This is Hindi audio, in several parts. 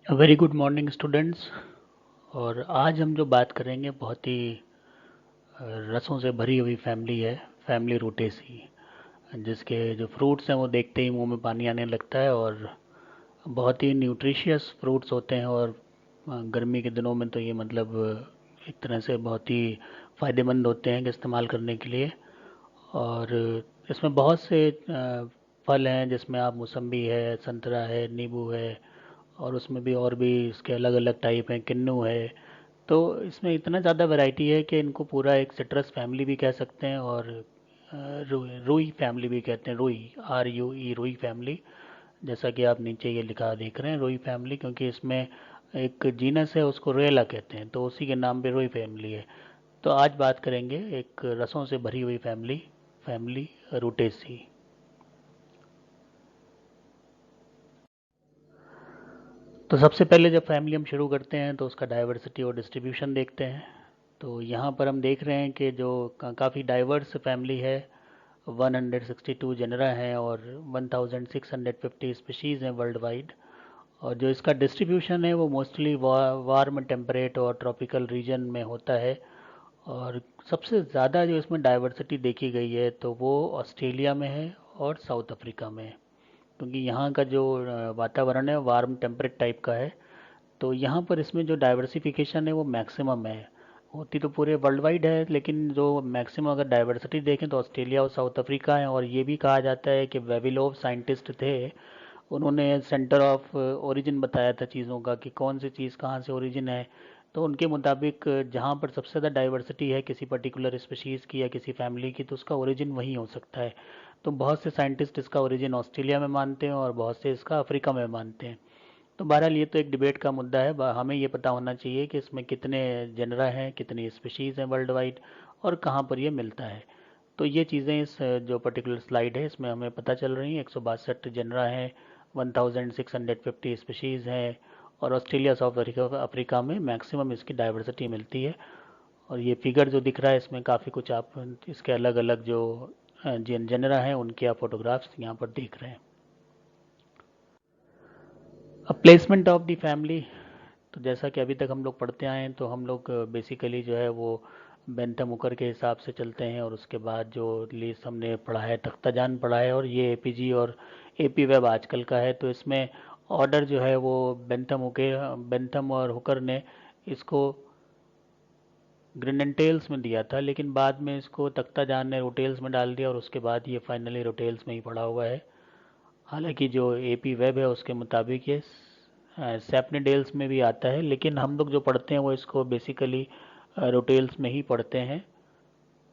Very good morning students. और आज हम जो बात करेंगे बहुत ही रसों से भरी हुई फैमिली है। फैमिली रूटेसी, जिसके जो फ्रूट्स हैं वो देखते ही मुंह में पानी आने लगता है। और बहुत ही न्यूट्रिशियस फ्रूट्स होते हैं। और गर्मी के दिनों में तो ये मतलब एक तरह से बहुत ही फ़ायदेमंद होते हैं कि इस्तेमाल करने के लिए। और इसमें बहुत से फल हैं, जिसमें आप मौसम्बी है, संतरा है, नींबू है, और उसमें भी और भी इसके अलग अलग टाइप हैं, किन्नू है। तो इसमें इतना ज़्यादा वैरायटी है कि इनको पूरा एक सिट्रस फैमिली भी कह सकते हैं। और रुई फैमिली भी कहते हैं। रुई, RUE, रुई फैमिली। जैसा कि आप नीचे ये लिखा देख रहे हैं, रुई फैमिली, क्योंकि इसमें एक जीनस है, उसको रोएला कहते हैं, तो उसी के नाम पे रुई फैमिली है। तो आज बात करेंगे एक रसों से भरी हुई फैमिली, फैमिली रूटेसी। तो सबसे पहले जब फैमिली हम शुरू करते हैं तो उसका डाइवर्सिटी और डिस्ट्रीब्यूशन देखते हैं। तो यहाँ पर हम देख रहे हैं कि जो काफ़ी डाइवर्स फैमिली है। 162 जनरा हैं और 1650 स्पीशीज़ हैं वर्ल्ड वाइड। और जो इसका डिस्ट्रीब्यूशन है वो मोस्टली वार्म टेम्परेट और ट्रॉपिकल रीजन में होता है। और सबसे ज़्यादा जो इसमें डाइवर्सिटी देखी गई है तो वो ऑस्ट्रेलिया में है और साउथ अफ्रीका में है। क्योंकि यहाँ का जो वातावरण है वार्म टेम्परेट टाइप का है। तो यहाँ पर इसमें जो डाइवर्सिफिकेशन है वो मैक्सिमम है। होती तो पूरे वर्ल्ड वाइड है, लेकिन जो मैक्सिमम अगर डाइवर्सिटी देखें तो ऑस्ट्रेलिया और साउथ अफ्रीका है। और ये भी कहा जाता है कि वेविलोव साइंटिस्ट थे, उन्होंने सेंटर ऑफ ओरिजिन बताया था चीज़ों का, कि कौन सी चीज़ कहाँ से ओरिजिन है। तो उनके मुताबिक जहाँ पर सबसे ज़्यादा डाइवर्सिटी है किसी पर्टिकुलर स्पीशीज़ की या किसी फैमिली की, तो उसका ओरिजिन वहीं हो सकता है। तो बहुत से साइंटिस्ट इसका ओरिजिन ऑस्ट्रेलिया में मानते हैं और बहुत से इसका अफ्रीका में मानते हैं। तो बहरहाल ये तो एक डिबेट का मुद्दा है। हमें ये पता होना चाहिए कि इसमें कितने जनरा हैं, कितनी स्पीशीज़ हैं वर्ल्ड वाइड, और कहाँ पर ये मिलता है। तो ये चीज़ें इस जो पर्टिकुलर स्लाइड है इसमें हमें पता चल रही हैं। 162 जनरा हैं, 1650 स्पीशीज़ हैं। और ऑस्ट्रेलिया साउथ अफ्रीका अफ्रीका में मैक्सिमम इसकी डाइवर्सिटी मिलती है। और ये फिगर जो दिख रहा है इसमें काफ़ी कुछ आप इसके अलग अलग जो जनरा हैं उनके आप फोटोग्राफ्स यहाँ पर देख रहे हैं। अब प्लेसमेंट ऑफ द फैमिली, तो जैसा कि अभी तक हम लोग पढ़ते आए हैं, तो हम लोग बेसिकली जो है वो बेंथम हुकर के हिसाब से चलते हैं। और उसके बाद जो लिस्ट हमने पढ़ा है, तख्ताजान पढ़ा है, और ये APG और AP वेब आजकल का है। तो इसमें ऑर्डर जो है वो बेंथम और हुकर ने इसको ग्रिनेंटेल्स में दिया था, लेकिन बाद में इसको तख्ताजान ने रोटेल्स में डाल दिया और उसके बाद ये फाइनली रोटेल्स में ही पड़ा हुआ है। हालांकि जो AP वेब है उसके मुताबिक ये सैपनीडेल्स में भी आता है, लेकिन हम लोग जो पढ़ते हैं वो इसको बेसिकली रोटेल्स में ही पढ़ते हैं।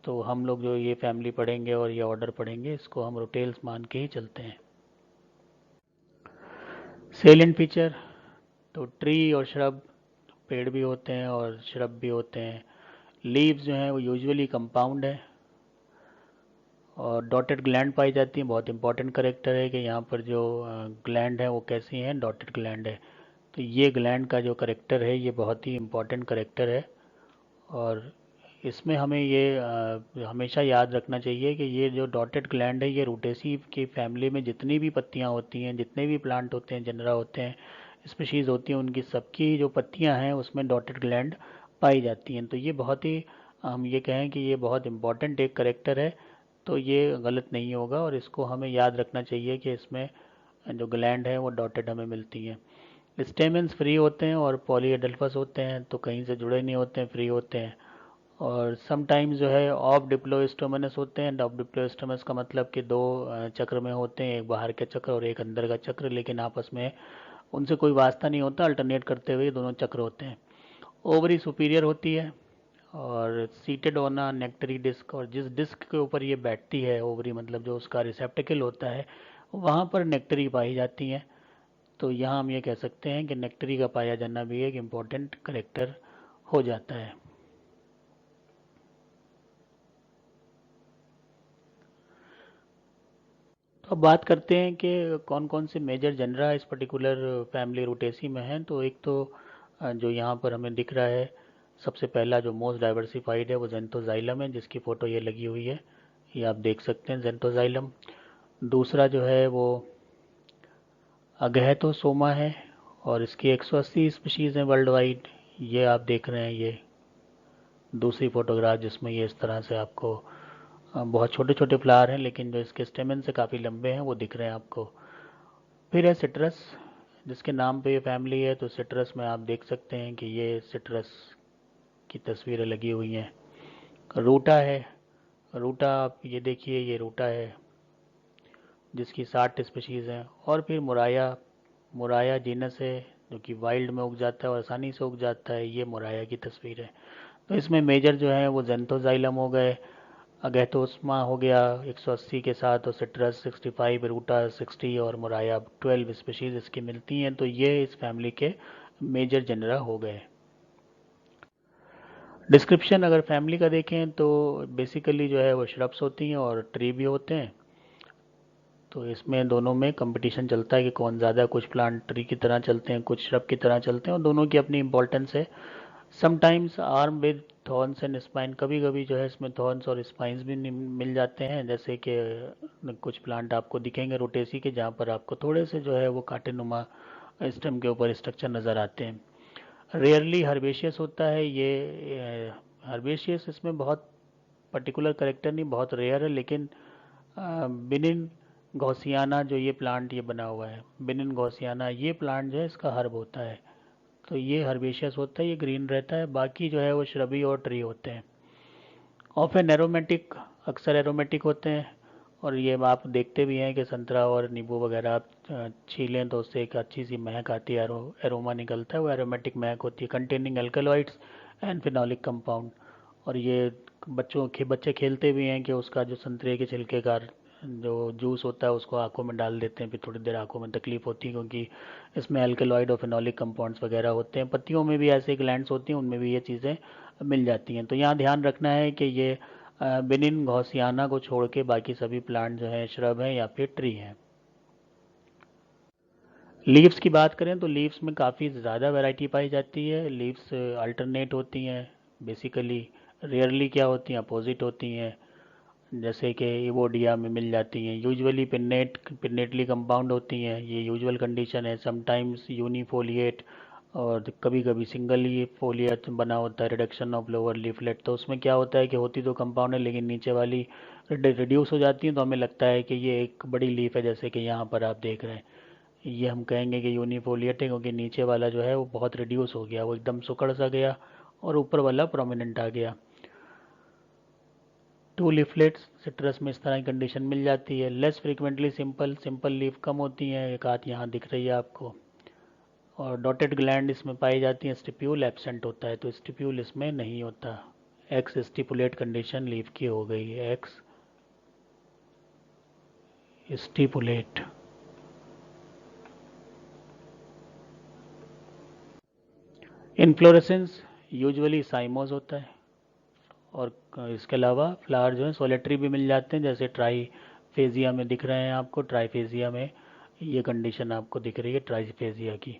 तो हम लोग जो ये फैमिली पढ़ेंगे और ये ऑर्डर पढ़ेंगे, इसको हम रोटेल्स मान के ही चलते हैं। सेलिएंट फीचर, तो ट्री और श्रब, पेड़ भी होते हैं और श्रब भी होते हैं। लीव्स जो हैं वो यूजुअली कंपाउंड है। और डॉटेड ग्लैंड पाई जाती हैं। बहुत इंपॉर्टेंट करेक्टर है कि यहाँ पर जो ग्लैंड है वो कैसी हैं, डॉटेड ग्लैंड है। तो ये ग्लैंड का जो करेक्टर है ये बहुत ही इम्पॉर्टेंट करेक्टर है। और इसमें हमें ये हमेशा याद रखना चाहिए कि ये जो डॉटेड ग्लैंड है ये रूटेसी की फैमिली में जितनी भी पत्तियाँ होती हैं, जितने भी प्लांट होते हैं, जनरा होते हैं, स्पीशीज़ होती हैं, उनकी सबकी जो पत्तियाँ हैं उसमें डॉटेड ग्लैंड पाई जाती हैं। तो ये बहुत ही, हम ये कहें कि ये बहुत इंपॉर्टेंट एक करेक्टर है। तो ये गलत नहीं होगा और इसको हमें याद रखना चाहिए कि इसमें जो ग्लैंड है वो डॉटेड हमें मिलती हैं। स्टेमेंस फ्री होते हैं और पॉलीएडल्फस होते हैं, तो कहीं से जुड़े नहीं होते हैं, फ्री होते हैं। और समटाइम्स जो है ऑफ डिप्लोस्टोमनस होते हैं। ऑफ डिप्लोस्टोमस का मतलब कि दो चक्र में होते हैं, एक बाहर का चक्र और एक अंदर का चक्र, लेकिन आपस में उनसे कोई वास्ता नहीं होता, अल्टरनेट करते हुए दोनों चक्र होते हैं। ओवरी सुपीरियर होती है और सीटेड ऑन अ नेक्टरी डिस्क, और जिस डिस्क के ऊपर ये बैठती है, ओवरी मतलब जो उसका रिसेप्टिकल होता है, वहाँ पर नेक्टरी पाई जाती हैं। तो यहाँ हम ये कह सकते हैं कि नेक्टरी का पाया जाना भी एक इम्पॉर्टेंट करेक्टर हो जाता है। तो अब बात करते हैं कि कौन कौन से मेजर जनरा इस पर्टिकुलर फैमिली रूटेसी में हैं। तो एक तो जो यहाँ पर हमें दिख रहा है, सबसे पहला जो मोस्ट डाइवर्सिफाइड है वो जेंथोजाइलम है, जिसकी फ़ोटो ये लगी हुई है, ये आप देख सकते हैं, जेंथोजाइलम। दूसरा जो है वो अगैथोसोमा है। और इसकी 180 स्पीशीज़ हैं वर्ल्ड वाइड। ये आप देख रहे हैं, ये दूसरी फोटोग्राफ जिसमें ये इस तरह से आपको बहुत छोटे छोटे फ्लावर हैं, लेकिन जो इसके स्टेमन से काफ़ी लंबे हैं वो दिख रहे हैं आपको। फिर है सिट्रस, जिसके नाम पे ये फैमिली है। तो सिट्रस में आप देख सकते हैं कि ये सिट्रस की तस्वीरें लगी हुई हैं। रूटा है, रूटा आप ये देखिए, ये रूटा है जिसकी 60 स्पीशीज़ हैं। और फिर मुराया, मुराया जीनस है जो कि वाइल्ड में उग जाता है और आसानी से उग जाता है। ये मुराया की तस्वीर है। तो इसमें मेजर जो है वो जेंथोजाइलम हो गए, अगैथोस्मा हो गया 180 के साथ, और सिट्रस 65, रूटा 60 और मुराया 12 स्पीशीज़ इसकी मिलती हैं। तो ये इस फैमिली के मेजर जेनरा हो गए। डिस्क्रिप्शन अगर फैमिली का देखें तो बेसिकली जो है वो श्रब्स होती हैं और ट्री भी होते हैं। तो इसमें दोनों में कंपटीशन चलता है कि कौन ज़्यादा, कुछ प्लांट ट्री की तरह चलते हैं, कुछ श्रब की तरह चलते हैं, और दोनों की अपनी इंपॉर्टेंस है। Sometimes arm with thorns and spine, कभी कभी जो है इसमें थॉर्न्स और स्पाइंस भी मिल जाते हैं। जैसे कि कुछ प्लांट आपको दिखेंगे रोटेसी के, जहाँ पर आपको थोड़े से जो है वो कांटेनुमा स्टेम के ऊपर स्ट्रक्चर नज़र आते हैं। रेयरली हर्बेशियस होता है ये। हर्बेशियस इसमें बहुत पर्टिकुलर करेक्टर नहीं, बहुत रेयर है। लेकिन बिनिन गौसियाना जो ये प्लांट ये बना हुआ है, बिनिन गौसियाना, ये प्लांट जो है इसका हर्ब होता है। तो ये हर्बेशियस होता है, ये ग्रीन रहता है। बाकी जो है वो श्रबी और ट्री होते हैं। ऑफन एरोमेटिक, अक्सर एरोमेटिक होते हैं। और ये आप देखते भी हैं कि संतरा और नींबू वगैरह आप छीलें तो उससे एक अच्छी सी महक आती है, एरोमा निकलता है, वो एरोमेटिक महक होती है, containing alkaloids and phenolic compound. और ये बच्चे खेलते भी हैं कि उसका जो संतरे के छिलके का जो जूस होता है उसको आंखों में डाल देते हैं, फिर थोड़ी देर आंखों में तकलीफ होती है क्योंकि इसमें अल्कलॉइड और फिनॉलिक कंपाउंड्स वगैरह होते हैं। पत्तियों में भी ऐसे ग्लैंड्स होती हैं, उनमें भी ये चीज़ें मिल जाती हैं। तो यहाँ ध्यान रखना है कि ये बेनिन घोसियाना को छोड़ के बाकी सभी प्लांट जो है श्रब हैं या फिर ट्री हैं। लीव्स की बात करें तो लीव्स में काफ़ी ज़्यादा वैरायटी पाई जाती है। लीव्स अल्टरनेट होती हैं बेसिकली, रेयरली क्या होती हैं, अपोजिट होती हैं। जैसे कि इवोडिया में मिल जाती हैं, यूजुअली पिन्नेटली कंपाउंड होती हैं, ये यूजुअल कंडीशन है। समटाइम्स यूनिफोलिएट, और कभी कभी सिंगल ही फोलिएट बना होता है, रिडक्शन ऑफ लोअर लीफलेट। तो उसमें क्या होता है कि होती तो कंपाउंड है लेकिन नीचे वाली रिड्यूस हो जाती है, तो हमें लगता है कि ये एक बड़ी लीफ है, जैसे कि यहाँ पर आप देख रहे हैं। ये हम कहेंगे कि यूनिफोलिएट है क्योंकि नीचे वाला जो है वो बहुत रिड्यूस हो गया, वो एकदम सुकड़ सा गया और ऊपर वाला प्रोमिनेंट आ गया। टू लीफलेट्स सिट्रस में इस तरह की कंडीशन मिल जाती है। Less frequently simple, simple leaf कम होती हैं, एक आध यहाँ दिख रही है आपको। और डॉटेड ग्लैंड इसमें पाई जाती हैं। स्टिप्यूल एब्सेंट होता है, तो स्टिप्यूल इसमें नहीं होता। एक्स स्टिपुलेट कंडीशन लीफ की हो गई है, एक्स स्टिपुलेट। इनफ्लोरेसेंस यूजुअली साइमोस होता है, और इसके अलावा फ्लावर जो है सोलेटरी भी मिल जाते हैं, जैसे ट्राईफेजिया में दिख रहे हैं आपको। ट्राईफेजिया में ये कंडीशन आपको दिख रही है ट्राईफेजिया की,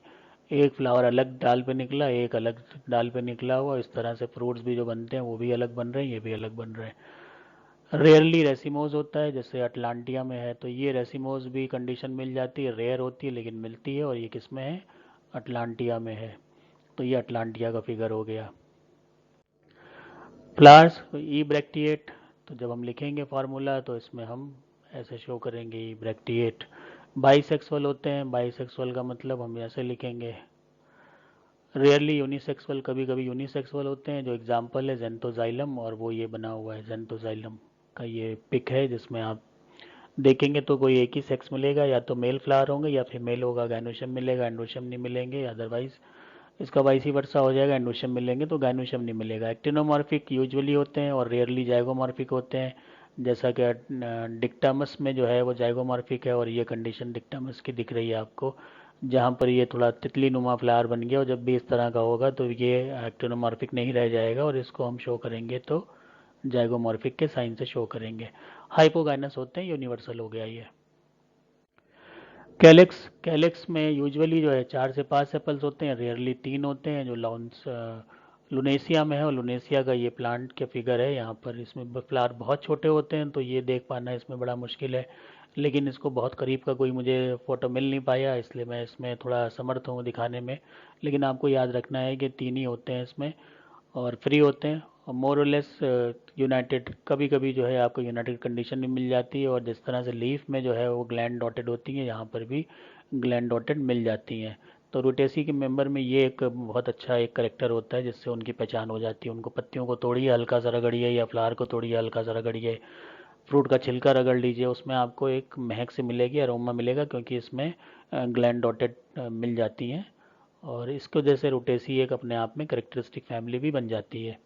एक फ्लावर अलग डाल पे निकला, एक अलग डाल पे निकला हुआ। इस तरह से फ्रूट्स भी जो बनते हैं वो भी अलग बन रहे हैं, ये भी अलग बन रहे हैं। रेयरली रेसिमोज होता है, जैसे अटलांटिया में है, तो ये रेसिमोज भी कंडीशन मिल जाती है, रेयर होती है लेकिन मिलती है। और ये किस में है, अटलांटिया में है। तो ये अटलांटिया का फिगर हो गया। फ्लावर्स ई ब्रैक्टिएट, तो जब हम लिखेंगे फार्मूला तो इसमें हम ऐसे शो करेंगे ई ब्रैक्टिएट। बाईसेक्सुअल होते हैं, बाईसेक्सुअल का मतलब हम ऐसे लिखेंगे। रेयरली यूनिसेक्सुअल, कभी कभी यूनिसेक्सुअल होते हैं, जो एग्जांपल है जेंथोजाइलम, और वो ये बना हुआ है जेंथोजाइलम का ये पिक है, जिसमें आप देखेंगे तो कोई एक ही सेक्स मिलेगा, या तो मेल फ्लावर होंगे या फीमेल होगा, गाइनोशियम मिलेगा, एंड्रोशियम नहीं मिलेंगे। अदरवाइज इसका वाइसी वर्सा हो जाएगा, एंडोशियम मिलेंगे तो गाइनोशियम नहीं मिलेगा। एक्टिनोमॉर्फिक यूजुअली होते हैं और रेयरली जाइगोमॉर्फिक होते हैं, जैसा कि डिक्टामस में जो है वो जाइगोमॉर्फिक है, और ये कंडीशन डिक्टामस की दिख रही है आपको, जहाँ पर ये थोड़ा तितली नुमा फ्लावर बन गया। और जब भी इस तरह का होगा तो ये एक्टिनोमॉर्फिक नहीं रह जाएगा, और इसको हम शो करेंगे तो जाइगोमॉर्फिक के साइन से शो करेंगे। हाइपोगाइनस होते हैं, यूनिवर्सल हो गया ये। कैलिक्स, कैलिक्स में यूजुअली जो है 4 से 5 सेपल्स होते हैं, रेयरली 3 होते हैं, जो लॉन्स लुनेसिया में है। और लुनेसिया का ये प्लांट के फिगर है यहाँ पर। इसमें फ्लावर बहुत छोटे होते हैं तो ये देख पाना इसमें बड़ा मुश्किल है। लेकिन इसको बहुत करीब का कोई मुझे फ़ोटो मिल नहीं पाया, इसलिए मैं इसमें थोड़ा असमर्थ हूँ दिखाने में। लेकिन आपको याद रखना है कि 3 ही होते हैं इसमें और फ्री होते हैं, और मोर और लेस यूनाइटेड। कभी कभी जो है आपको यूनाइटेड कंडीशन भी मिल जाती है, और जिस तरह से लीफ में जो है वो ग्लैंड डॉटेड होती है, यहाँ पर भी ग्लैंड डॉटेड मिल जाती हैं। तो रोटेसी के मेंबर में ये एक बहुत अच्छा एक करेक्टर होता है जिससे उनकी पहचान हो जाती है। उनको पत्तियों को तोड़िए, हल्का सा रगड़िए, या फ्लावर को तोड़िए, हल्का सा रगड़िए, फ्रूट का छिलका रगड़ लीजिए, उसमें आपको एक महक से मिलेगी, अरोमा मिलेगा, क्योंकि इसमें ग्लैंड डॉटेड मिल जाती हैं। और इसको जैसे रोटेसी एक अपने आप में करेक्टरिस्टिक फैमिली भी बन जाती है।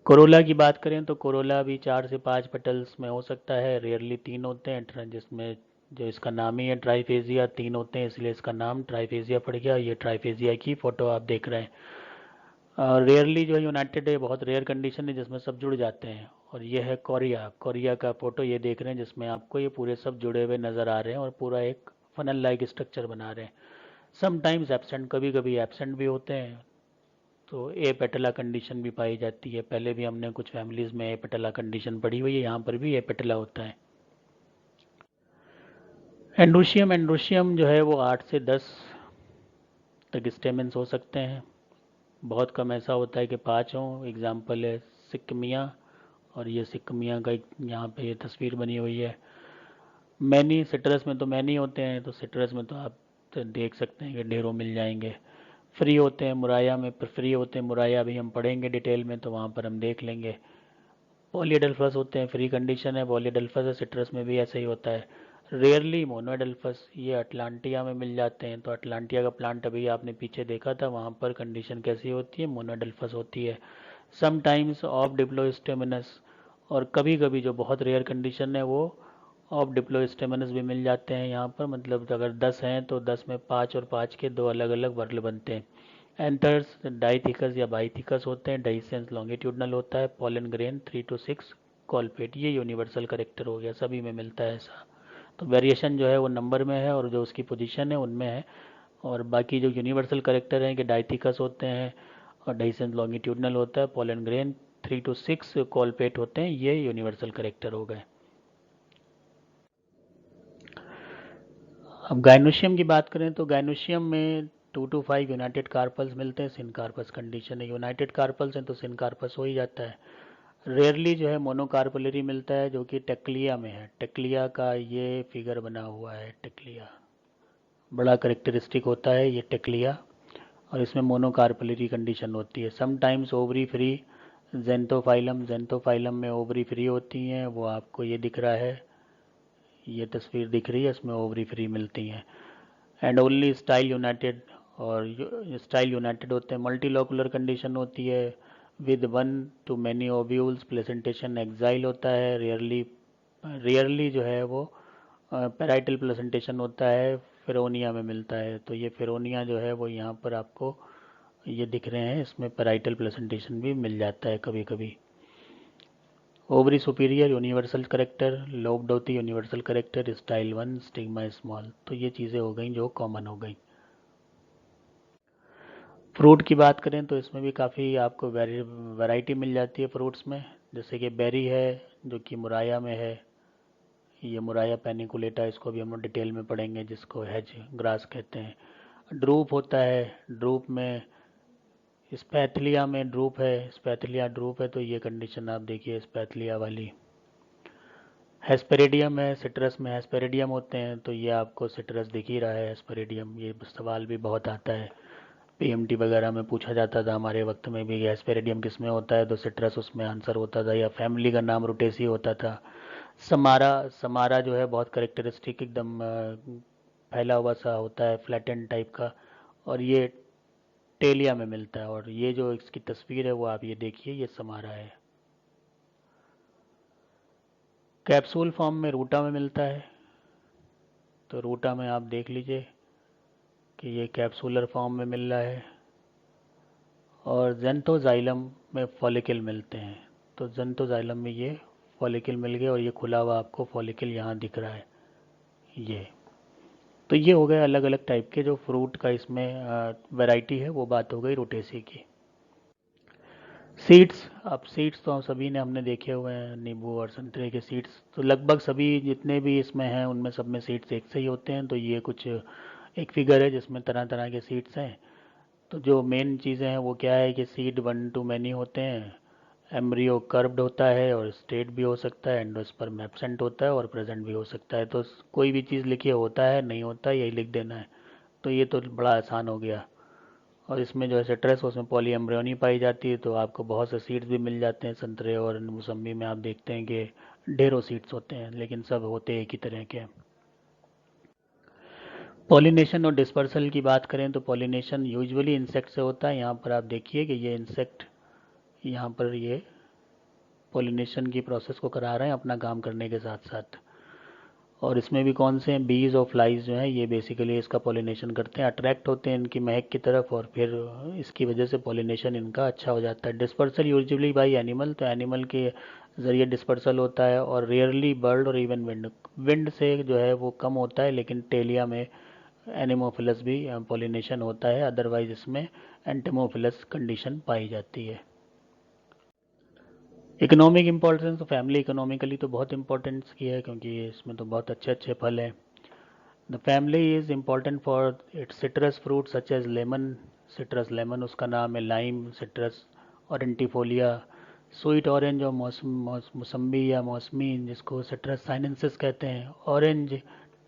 कोरोला की बात करें तो कोरोला भी 4 से 5 पेटल्स में हो सकता है, रेयरली 3 होते हैं, जिसमें जो इसका नाम ही है ट्राइफेजिया, 3 होते हैं इसलिए इसका नाम ट्राइफेजिया पड़ गया। ये ट्राइफेजिया की फ़ोटो आप देख रहे हैं। रेयरली जो है यूनाइटेड है, बहुत रेयर कंडीशन है जिसमें सब जुड़ जाते हैं। और ये है कोरिया, कोरिया का फ़ोटो ये देख रहे हैं, जिसमें आपको ये पूरे सब जुड़े हुए नज़र आ रहे हैं और पूरा एक फनल लाइक स्ट्रक्चर बना रहे हैं। समटाइम्स एब्सेंट, कभी कभी एब्सेंट भी होते हैं। तो ए पेटला कंडीशन भी पाई जाती है। पहले भी हमने कुछ फैमिलीज़ में ए पेटला कंडीशन पढ़ी हुई है, यहाँ पर भी ए पेटला होता है। एंड्रोशियम, एंड्रोशियम जो है वो 8 से 10 तक स्टेमेंस हो सकते हैं। बहुत कम ऐसा होता है कि 5 हों। एग्जाम्पल है सिक्कमिया, और ये सिक्कमिया का एक यहाँ पे ये तस्वीर बनी हुई है। मैनी, सिट्रस में तो मैनी होते हैं, तो सिट्रस में तो आप तो देख सकते हैं कि ढेरों मिल जाएंगे। फ्री होते हैं मुराया में, पर फ्री होते हैं मुराया अभी हम पढ़ेंगे डिटेल में, तो वहाँ पर हम देख लेंगे। पॉलीएडल्फस होते हैं, फ्री कंडीशन है, पॉलीएडल्फस है, सिट्रस में भी ऐसा ही होता है। रेयरली मोनोएडल्फस, ये अटलांटिया में मिल जाते हैं। तो अटलांटिया का प्लांट अभी आपने पीछे देखा था, वहाँ पर कंडीशन कैसी होती है, मोनोएडल्फस होती है। समटाइम्स ऑफ डिप्लोस्टेमिनस, और कभी कभी जो बहुत रेयर कंडीशन है वो ऑफ डिप्लोस्टेमिनस भी मिल जाते हैं यहाँ पर। मतलब अगर 10 हैं तो 10 में 5 और 5 के 2 अलग अलग वर्ग बनते हैं। एंथर्स डाइथिकस या बाइथिकस होते हैं, डाइसेंस लॉन्गिट्यूडनल होता है, पॉलन ग्रेन 3 to 6 कॉलपेट, ये यूनिवर्सल करेक्टर हो गया, सभी में मिलता है ऐसा। तो वेरिएशन जो है वो नंबर में है और जो उसकी पोजीशन है उनमें है। और बाकी जो यूनिवर्सल करेक्टर हैं कि डाइथिकस होते हैं और डाइसेंस लॉन्गिट्यूडनल होता है, पॉलन ग्रेन 3 to 6 कॉलपेट होते हैं, ये यूनिवर्सल करेक्टर हो गए। अब गाइनोशियम की बात करें तो गाइनोशियम में 2 to 5 यूनाइटेड कार्पल्स मिलते हैं। सिनकार्पस कंडीशन है, यूनाइटेड कार्पल्स हैं तो सिनकार्पस हो ही जाता है। रेयरली जो है मोनोकार्पलरी मिलता है, जो कि टेक्लिया में है। टेक्लिया का ये फिगर बना हुआ है, टेक्लिया बड़ा करेक्टरिस्टिक होता है ये टेक्लिया, और इसमें मोनोकार्पलरी कंडीशन होती है। समटाइम्स ओवरी फ्री, जेंथोफाइलम, जेंथोफाइलम में ओवरी फ्री होती हैं, वो आपको ये दिख रहा है, ये तस्वीर दिख रही है, इसमें ओवरी फ्री मिलती हैं। एंड ओनली स्टाइल यूनाइटेड, और स्टाइल यूनाइटेड होते हैं। मल्टीलोकुलर कंडीशन होती है with 1 to many ovules, placentation axile होता है। रेयरली, रेयरली जो है वो पेराइटल प्लेसेंटेशन होता है, फेरोनिया में मिलता है। तो ये फेरोनिया जो है वो यहाँ पर आपको ये दिख रहे हैं, इसमें पेराइटल प्लेसेंटेशन भी मिल जाता है कभी कभी। Ovary superior universal character, lobed होती universal character, style 1, stigma small. तो ये चीज़ें हो गई जो कॉमन हो गई। फ्रूट की बात करें तो इसमें भी काफ़ी आपको वैरायटी मिल जाती है फ्रूट्स में। जैसे कि बेरी है जो कि मुराया में है, ये मुराया पैनिकुलेटा, इसको भी हम लोग डिटेल में पढ़ेंगे, जिसको हेज ग्रास कहते हैं। ड्रूप होता है, ड्रूप में स्पैथलिया में ड्रूप है, स्पैथलिया ड्रूप है, तो ये कंडीशन आप देखिए स्पैथलिया वाली। हेस्पेरिडियम है, सिट्रस में हेस्पेरिडियम होते हैं, तो ये आपको सिट्रस दिख ही रहा है हेस्पेरिडियम। ये सवाल भी बहुत आता है, पीएमटी वगैरह में पूछा जाता था हमारे वक्त में भी, हेस्पेरिडियम किस में होता है, तो सिट्रस उसमें आंसर होता था, या फैमिली का नाम रोटेसी होता था। समारा, समारा जो है बहुत करेक्टरिस्टिक एकदम फैला हुआ सा होता है, फ्लैटेंड टाइप का, और ये टेलिया में मिलता है। और ये जो इसकी तस्वीर है वो आप ये देखिए, ये समारा है। कैप्सूल फॉर्म में रूटा में मिलता है, तो रूटा में आप देख लीजिए कि ये कैप्सूलर फॉर्म में मिल रहा है। और जेंथोजाइलम में फॉलिकल मिलते हैं, तो जेंथोजाइलम में ये फॉलिकल मिल गया, और ये खुला हुआ आपको फॉलिकल यहाँ दिख रहा है ये। तो ये हो गए अलग अलग टाइप के जो फ्रूट का इसमें वैरायटी है, वो बात हो गई रोटेसी की। सीड्स, अब सीड्स तो सभी ने हमने देखे हुए हैं, नींबू और संतरे के सीड्स तो लगभग सभी जितने भी इसमें हैं उनमें सब में सीड्स एक से ही होते हैं। तो ये कुछ एक फिगर है जिसमें तरह तरह के सीड्स हैं। तो जो मेन चीज़ें हैं वो क्या है कि सीड वन टू मैनी होते हैं, एम्ब्रियो कर्व्ड होता है और स्ट्रेट भी हो सकता है, एंडोस्पर्म एब्सेंट होता है और प्रेजेंट भी हो सकता है। तो कोई भी चीज़ लिखिए होता है नहीं होता है यही लिख देना है। तो ये तो बड़ा आसान हो गया। और इसमें जो है सिट्रस उसमें पॉली एम्ब्रियोनी पाई जाती है, तो आपको बहुत से सीड्स भी मिल जाते हैं। संतरे और मौसम्बी में आप देखते हैं कि ढेरों सीड्स होते हैं लेकिन सब होते एक ही तरह के। पॉलिनेशन और डिस्पर्सल की बात करें तो पॉलिनेशन यूजुअली इंसेक्ट से होता है। यहाँ पर आप देखिए कि ये इंसेक्ट यहाँ पर ये पॉलिनेशन की प्रोसेस को करा रहे हैं अपना काम करने के साथ साथ। और इसमें भी कौन से हैं, बीज और फ्लाइज जो हैं ये बेसिकली इसका पॉलिनेशन करते हैं, अट्रैक्ट होते हैं इनकी महक की तरफ और फिर इसकी वजह से पॉलिनेशन इनका अच्छा हो जाता है। डिस्पर्सल यूजुअली बाई एनिमल, तो एनिमल के ज़रिए डिस्पर्सल होता है और रेयरली बर्ड और इवन विंड। विंड से जो है वो कम होता है लेकिन टेलिया में एनिमोफिलस भी पॉलिनेशन होता है, अदरवाइज इसमें एंटेमोफिलस कंडीशन पाई जाती है। इकोनॉमिक इम्पोर्टेंस तो फैमिली इकोनॉमिकली तो बहुत इंपॉर्टेंस की है क्योंकि इसमें तो बहुत अच्छे अच्छे फल हैं। The family is important for its citrus fruit such as lemon, citrus lemon उसका नाम है, lime citrus aurantifolia, sweet orange और मौसम्बी या मौसमी जिसको सिट्रस साइनेंसिस कहते हैं, ऑरेंज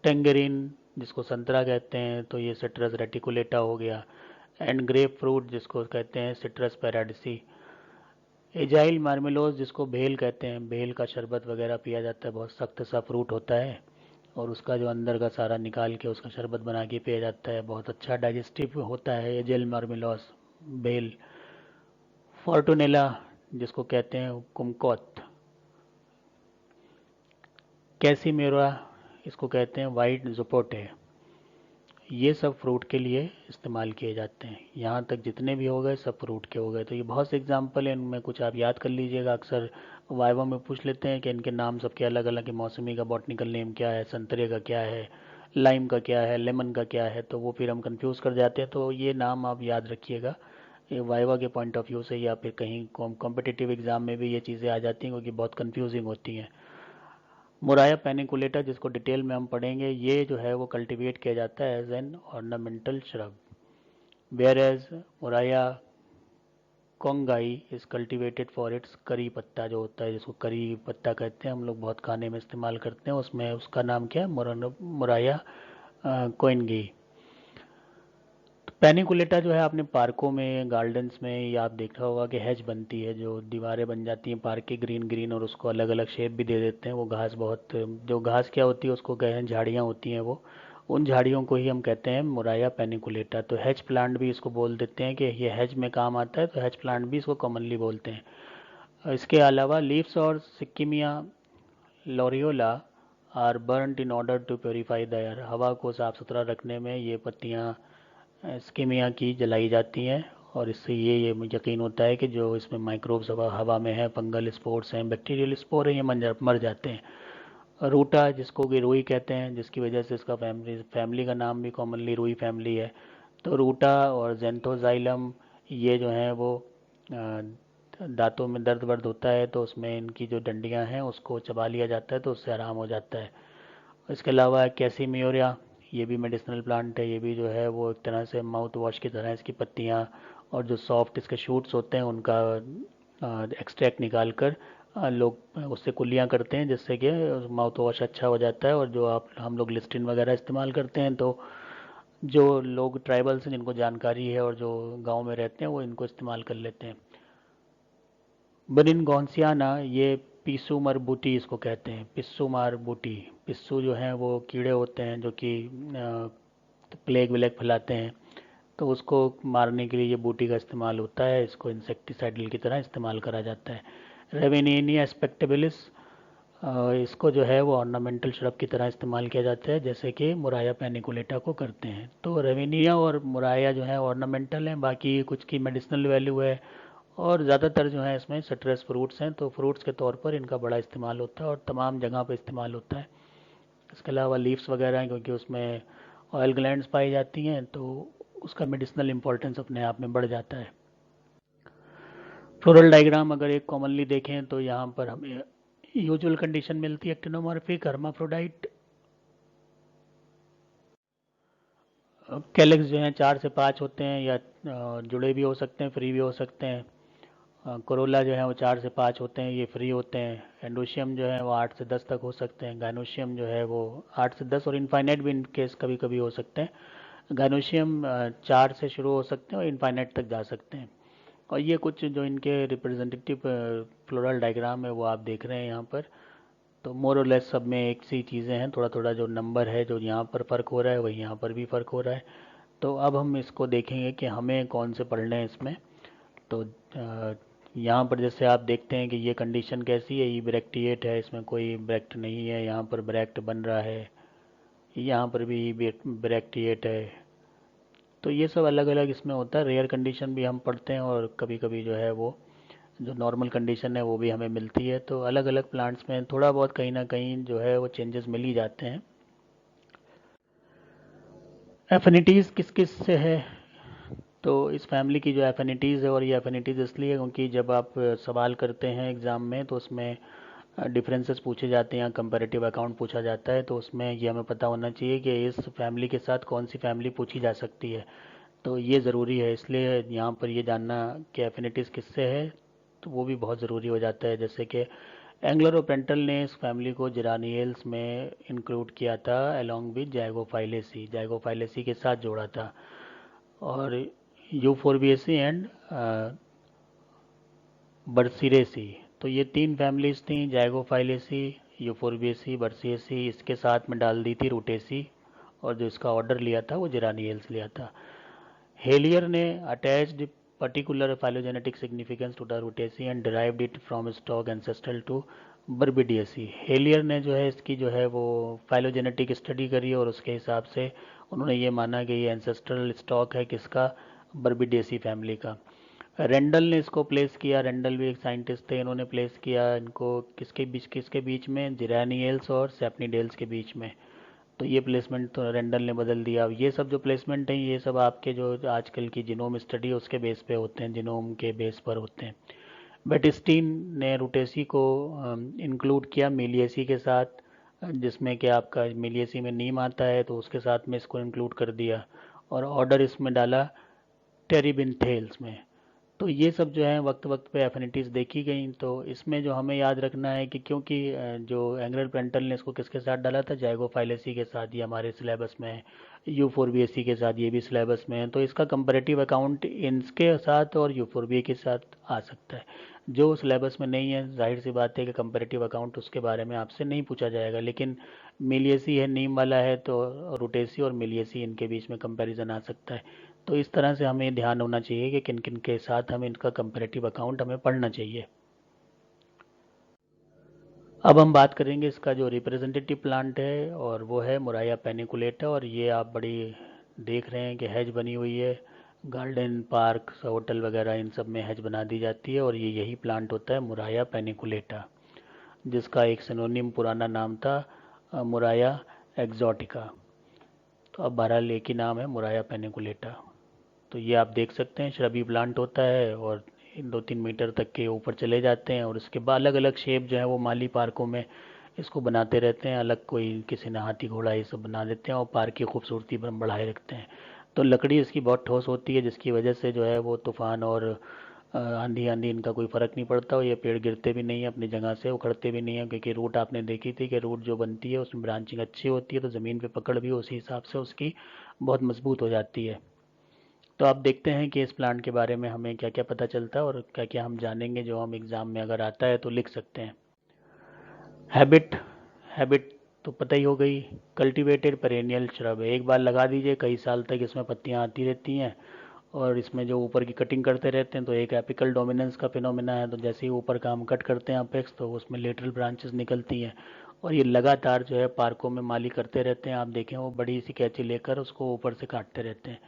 टेंगरिन जिसको संतरा कहते हैं तो ये सिट्रस रेटिकुलेटा हो गया, एंड ग्रेप फ्रूट जिसको कहते हैं सिट्रस पैराडिसी। एजाइल मार्मेलोज जिसको भेल कहते हैं, भेल का शरबत वगैरह पिया जाता है, बहुत सख्त सा फ्रूट होता है और उसका जो अंदर का सारा निकाल के उसका शरबत बना के पिया जाता है, बहुत अच्छा डाइजेस्टिव होता है एजाइल मार्मेलोस भेल। फॉर्टूनेला जिसको कहते हैं कुमकोत, कैसीमेरा इसको कहते हैं वाइट जोपोटे, ये सब फ्रूट के लिए इस्तेमाल किए जाते हैं। यहाँ तक जितने भी हो गए सब फ्रूट के हो गए। तो ये बहुत से एग्जाम्पल हैं, इनमें कुछ आप याद कर लीजिएगा। अक्सर वाइवा में पूछ लेते हैं कि इनके नाम सबके अलग अलग हैं, मौसमी का बॉटनिकल नेम क्या है, संतरे का क्या है, लाइम का क्या है, लेमन का क्या है, तो वो फिर हम कंफ्यूज कर जाते हैं। तो ये नाम आप याद रखिएगा, ये वाइवा के पॉइंट ऑफ व्यू से या फिर कहीं कॉम्पिटिटिव एग्जाम में भी ये चीज़ें आ जाती हैं क्योंकि बहुत कंफ्यूजिंग होती हैं। मुराया पेनिकुलेटा जिसको डिटेल में हम पढ़ेंगे, ये जो है वो कल्टीवेट किया जाता है as an ornamental shrub, whereas Murraya koenigii is cultivated for its curry पत्ता जो होता है, जिसको करी पत्ता कहते हैं, हम लोग बहुत खाने में इस्तेमाल करते हैं। उसमें उसका नाम क्या है, मुराया कोइनगी। पेनिकुलेटा जो है आपने पार्कों में गार्डन्स में या आप देखा होगा कि हैज बनती है, जो दीवारें बन जाती हैं पार्क की ग्रीन ग्रीन और उसको अलग अलग शेप भी दे देते हैं। वो घास बहुत, जो घास क्या होती है उसको कहें झाड़ियाँ होती हैं, वो उन झाड़ियों को ही हम कहते हैं मुराया पेनिकुलेटा। तो हैज प्लांट भी इसको बोल देते हैं कि ये हैज में काम आता है, तो हैज प्लांट भी इसको कॉमनली बोलते हैं। इसके अलावा लीव्स और सिक्किमिया लोरियोला are burnt in order to purify the air, हवा को साफ़ सुथरा रखने में ये पत्तियाँ स्कीमिया की जलाई जाती हैं और इससे ये यकीन होता है कि जो इसमें माइक्रोब्स हवा में है, फंगल स्पोर्स हैं, बैक्टीरियल स्पोर हैं, ये मर जाते हैं। रूटा जिसको कि रुई कहते हैं, जिसकी वजह से इसका फैमिली का नाम भी कॉमनली रुई फैमिली है। तो रूटा और जेंथोजाइलम ये जो हैं वो दांतों में दर्द वर्द होता है तो उसमें इनकी जो डंडियां हैं उसको चबा लिया जाता है तो उससे आराम हो जाता है। इसके अलावा कैसीमियोरिया, ये भी मेडिसिनल प्लांट है, ये भी जो है वो एक तरह से माउथ वॉश की तरह इसकी पत्तियाँ और जो सॉफ्ट इसके शूट्स होते हैं उनका एक्सट्रैक्ट निकाल कर लोग उससे कुल्लियाँ करते हैं जिससे कि माउथ वॉश अच्छा हो जाता है। और जो आप हम लोग लिस्टिन वगैरह इस्तेमाल करते हैं, तो जो लोग ट्राइबल्स हैं जिनको जानकारी है और जो गांव में रहते हैं वो इनको इस्तेमाल कर लेते हैं। बनिन गौंसियाना, ये पिस्सू मरबूटी इसको कहते हैं, पिस्सू मारबूटी। पिस्सू जो हैं वो कीड़े होते हैं जो कि प्लेग विलेग फैलाते हैं, तो उसको मारने के लिए ये बूटी का इस्तेमाल होता है, इसको इंसेक्टिसाइडल की तरह इस्तेमाल करा जाता है। रेवेनिनिया स्पेक्टेबिलिस, इसको जो है वो ऑर्नामेंटल श्रब की तरह इस्तेमाल किया जाता है जैसे कि मुराया पेनिकुलेटा को करते हैं। तो रेवेनिया और मुराया जो है ऑर्नामेंटल हैं, बाकी कुछ की मेडिसिनल वैल्यू है और ज़्यादातर जो है इसमें सिट्रस फ्रूट्स हैं तो फ्रूट्स के तौर पर इनका बड़ा इस्तेमाल होता है और तमाम जगह पर इस्तेमाल होता है। इसके अलावा लीव्स वगैरह हैं क्योंकि उसमें ऑयल ग्लैंड्स पाई जाती हैं तो उसका मेडिसिनल इम्पोर्टेंस अपने आप में बढ़ जाता है। फ्लोरल डायग्राम अगर एक कॉमनली देखें तो यहाँ पर हमें यूजुअल कंडीशन मिलती है एक्टिनोमॉर्फिक, हर्माफ्रोडाइट। कैलेक्स जो हैं 4 से 5 होते हैं, या जुड़े भी हो सकते हैं, फ्री भी हो सकते हैं। कोरोला जो है वो 4 से 5 होते हैं, ये फ्री होते हैं। एंडोशियम जो है वो 8 से 10 तक हो सकते हैं। गाइनोशियम जो है वो 8 से 10 और इनफाइनाइट भी इन केस कभी कभी हो सकते हैं। गाइनोशियम 4 से शुरू हो सकते हैं और इनफाइनाइट तक जा सकते हैं। और ये कुछ जो इनके रिप्रेजेंटेटिव फ्लोरल डायग्राम है वो आप देख रहे हैं यहाँ पर। तो मोर और लेस सब में एक सी चीज़ें हैं, थोड़ा थोड़ा जो नंबर है जो यहाँ पर फ़र्क हो रहा है वही यहाँ पर भी फ़र्क हो रहा है। तो अब हम इसको देखेंगे कि हमें कौन से पढ़ने हैं इसमें। तो यहाँ पर जैसे आप देखते हैं कि ये कंडीशन कैसी है, ई ब्रैक्टिएट है, इसमें कोई ब्रैक्ट नहीं है, यहाँ पर ब्रैक्ट बन रहा है, यहाँ पर भी ई ब्रैक्टिएट है। तो ये सब अलग अलग इसमें होता है। रेयर कंडीशन भी हम पढ़ते हैं और कभी कभी जो है वो जो नॉर्मल कंडीशन है वो भी हमें मिलती है। तो अलग अलग प्लांट्स में थोड़ा बहुत कहीं ना कहीं जो है वो चेंजेस मिल ही जाते हैं। एफिनिटीज़ किस किस से है, तो इस फैमिली की जो एफिनिटीज़ है, और ये एफिनिटीज़ इसलिए क्योंकि जब आप सवाल करते हैं एग्ज़ाम में तो उसमें डिफरेंसेस पूछे जाते हैं या कंपैरेटिव अकाउंट पूछा जाता है, तो उसमें ये हमें पता होना चाहिए कि इस फैमिली के साथ कौन सी फैमिली पूछी जा सकती है। तो ये ज़रूरी है, इसलिए यहाँ पर ये जानना कि एफिनिटीज़ किससे है तो वो भी बहुत ज़रूरी हो जाता है। जैसे कि एंगलर और पेंटल ने इस फैमिली को जिरानियल्स में इंक्लूड किया था अलोंग विद जाइगोफाइलेसी, जाइगोफाइलेसी के साथ जोड़ा था। और यूफोरबिएसी एंड बर्सिरेसी, तो ये 3 फैमिलीज थी, जाइगोफाइलेसी, यूफोरबिएसी, बर्सिएसी, इसके साथ में डाल दी थी रूटेसी, और जो इसका ऑर्डर लिया था वो जिरानियल्स लिया था। हेलियर ने attached particular phylogenetic significance to the Rutaceae and derived it from stock ancestral to Barbidiaceae। हेलियर ने जो है इसकी जो है वो फाइलोजेनेटिक स्टडी करी और उसके हिसाब से उन्होंने ये माना कि ये एंसेस्ट्रल स्टॉक है किसका, बर्बिडेसी फैमिली का। रेंडल ने इसको प्लेस किया, रेंडल भी एक साइंटिस्ट थे, इन्होंने प्लेस किया इनको किसके बीच में, जिरानियल्स और सेपनीडेल्स के बीच में। तो ये प्लेसमेंट तो रेंडल ने बदल दिया। ये सब जो प्लेसमेंट हैं ये सब आपके जो आजकल की जिनोम स्टडी है उसके बेस पे होते हैं, जिनोम के बेस पर होते हैं। बेटिस्टीन ने रूटेसी को इंक्लूड किया मिलियसी के साथ, जिसमें कि आपका मिलियसी में नीम आता है तो उसके साथ में इसको इंक्लूड कर दिया, और ऑर्डर इसमें डाला टेरिबिनथेल्स में। तो ये सब जो है वक्त वक्त पे एफिनिटीज़ देखी गई। तो इसमें जो हमें याद रखना है कि क्योंकि जो एंगलर पेंटल ने इसको किसके साथ डाला था, जाइगोफाइलेसी के साथ, ये हमारे सिलेबस में है। यूफोरबिएसी के साथ, ये भी सिलेबस में है। तो इसका कंपैरेटिव अकाउंट इनके साथ और यूफोरबिए के साथ आ सकता है। जो सिलेबस में नहीं है जाहिर सी बात है कि कंपैरेटिव अकाउंट उसके बारे में आपसे नहीं पूछा जाएगा। लेकिन मिलियसी है, नीम वाला है, तो रूटेसी और मिलियसी इनके बीच में कंपैरिजन आ सकता है। तो इस तरह से हमें ध्यान होना चाहिए कि किन किन के साथ हमें इनका कंपैरेटिव अकाउंट हमें पढ़ना चाहिए। अब हम बात करेंगे इसका जो रिप्रेजेंटेटिव प्लांट है और वो है मुराया पेनिकुलेटा। और ये आप बड़ी देख रहे हैं कि हैज बनी हुई है, गार्डन पार्क होटल वगैरह इन सब में हैज बना दी जाती है, और ये यही प्लांट होता है मुराया पेनिकुलेटा, जिसका एक सिनोनिम पुराना नाम था मुराया एक्जोटिका। तो अब बहरहाल एक ही नाम है मुराया पेनिकुलेटा। तो ये आप देख सकते हैं श्रबी प्लांट होता है और 2-3 मीटर तक के ऊपर चले जाते हैं, और उसके बाद अलग अलग शेप जो है वो माली पार्कों में इसको बनाते रहते हैं। अलग कोई किसी ने हाथी घोड़ा ये सब बना देते हैं और पार्क की खूबसूरती बढ़ाए रखते हैं। तो लकड़ी इसकी बहुत ठोस होती है, जिसकी वजह से जो है वो तूफान और आंधी आंधी इनका कोई फ़र्क नहीं पड़ता, और ये पेड़ गिरते भी नहीं है अपनी जगह से, उखड़ते भी नहीं है, क्योंकि रूट आपने देखी थी कि रूट जो बनती है उसमें ब्रांचिंग अच्छी होती है, तो ज़मीन पे पकड़ भी उसी हिसाब से उसकी बहुत मजबूत हो जाती है। तो आप देखते हैं कि इस प्लांट के बारे में हमें क्या क्या पता चलता है और क्या क्या हम जानेंगे जो हम एग्ज़ाम में अगर आता है तो लिख सकते हैं। हैबिट, हैबिट तो पता ही हो गई। कल्टीवेटेड पेरेनियल श्रब है, एक बार लगा दीजिए कई साल तक इसमें पत्तियां आती रहती हैं, और इसमें जो ऊपर की कटिंग करते रहते हैं तो एक एपिकल डोमिनेंस का फिनोमेना है। तो जैसे ही ऊपर का हम कट करते हैं अपेक्स तो उसमें लेटरल ब्रांचेस निकलती हैं, और ये लगातार जो है पार्कों में माली करते रहते हैं। आप देखें वो बड़ी सी कैंची लेकर उसको ऊपर से काटते रहते हैं,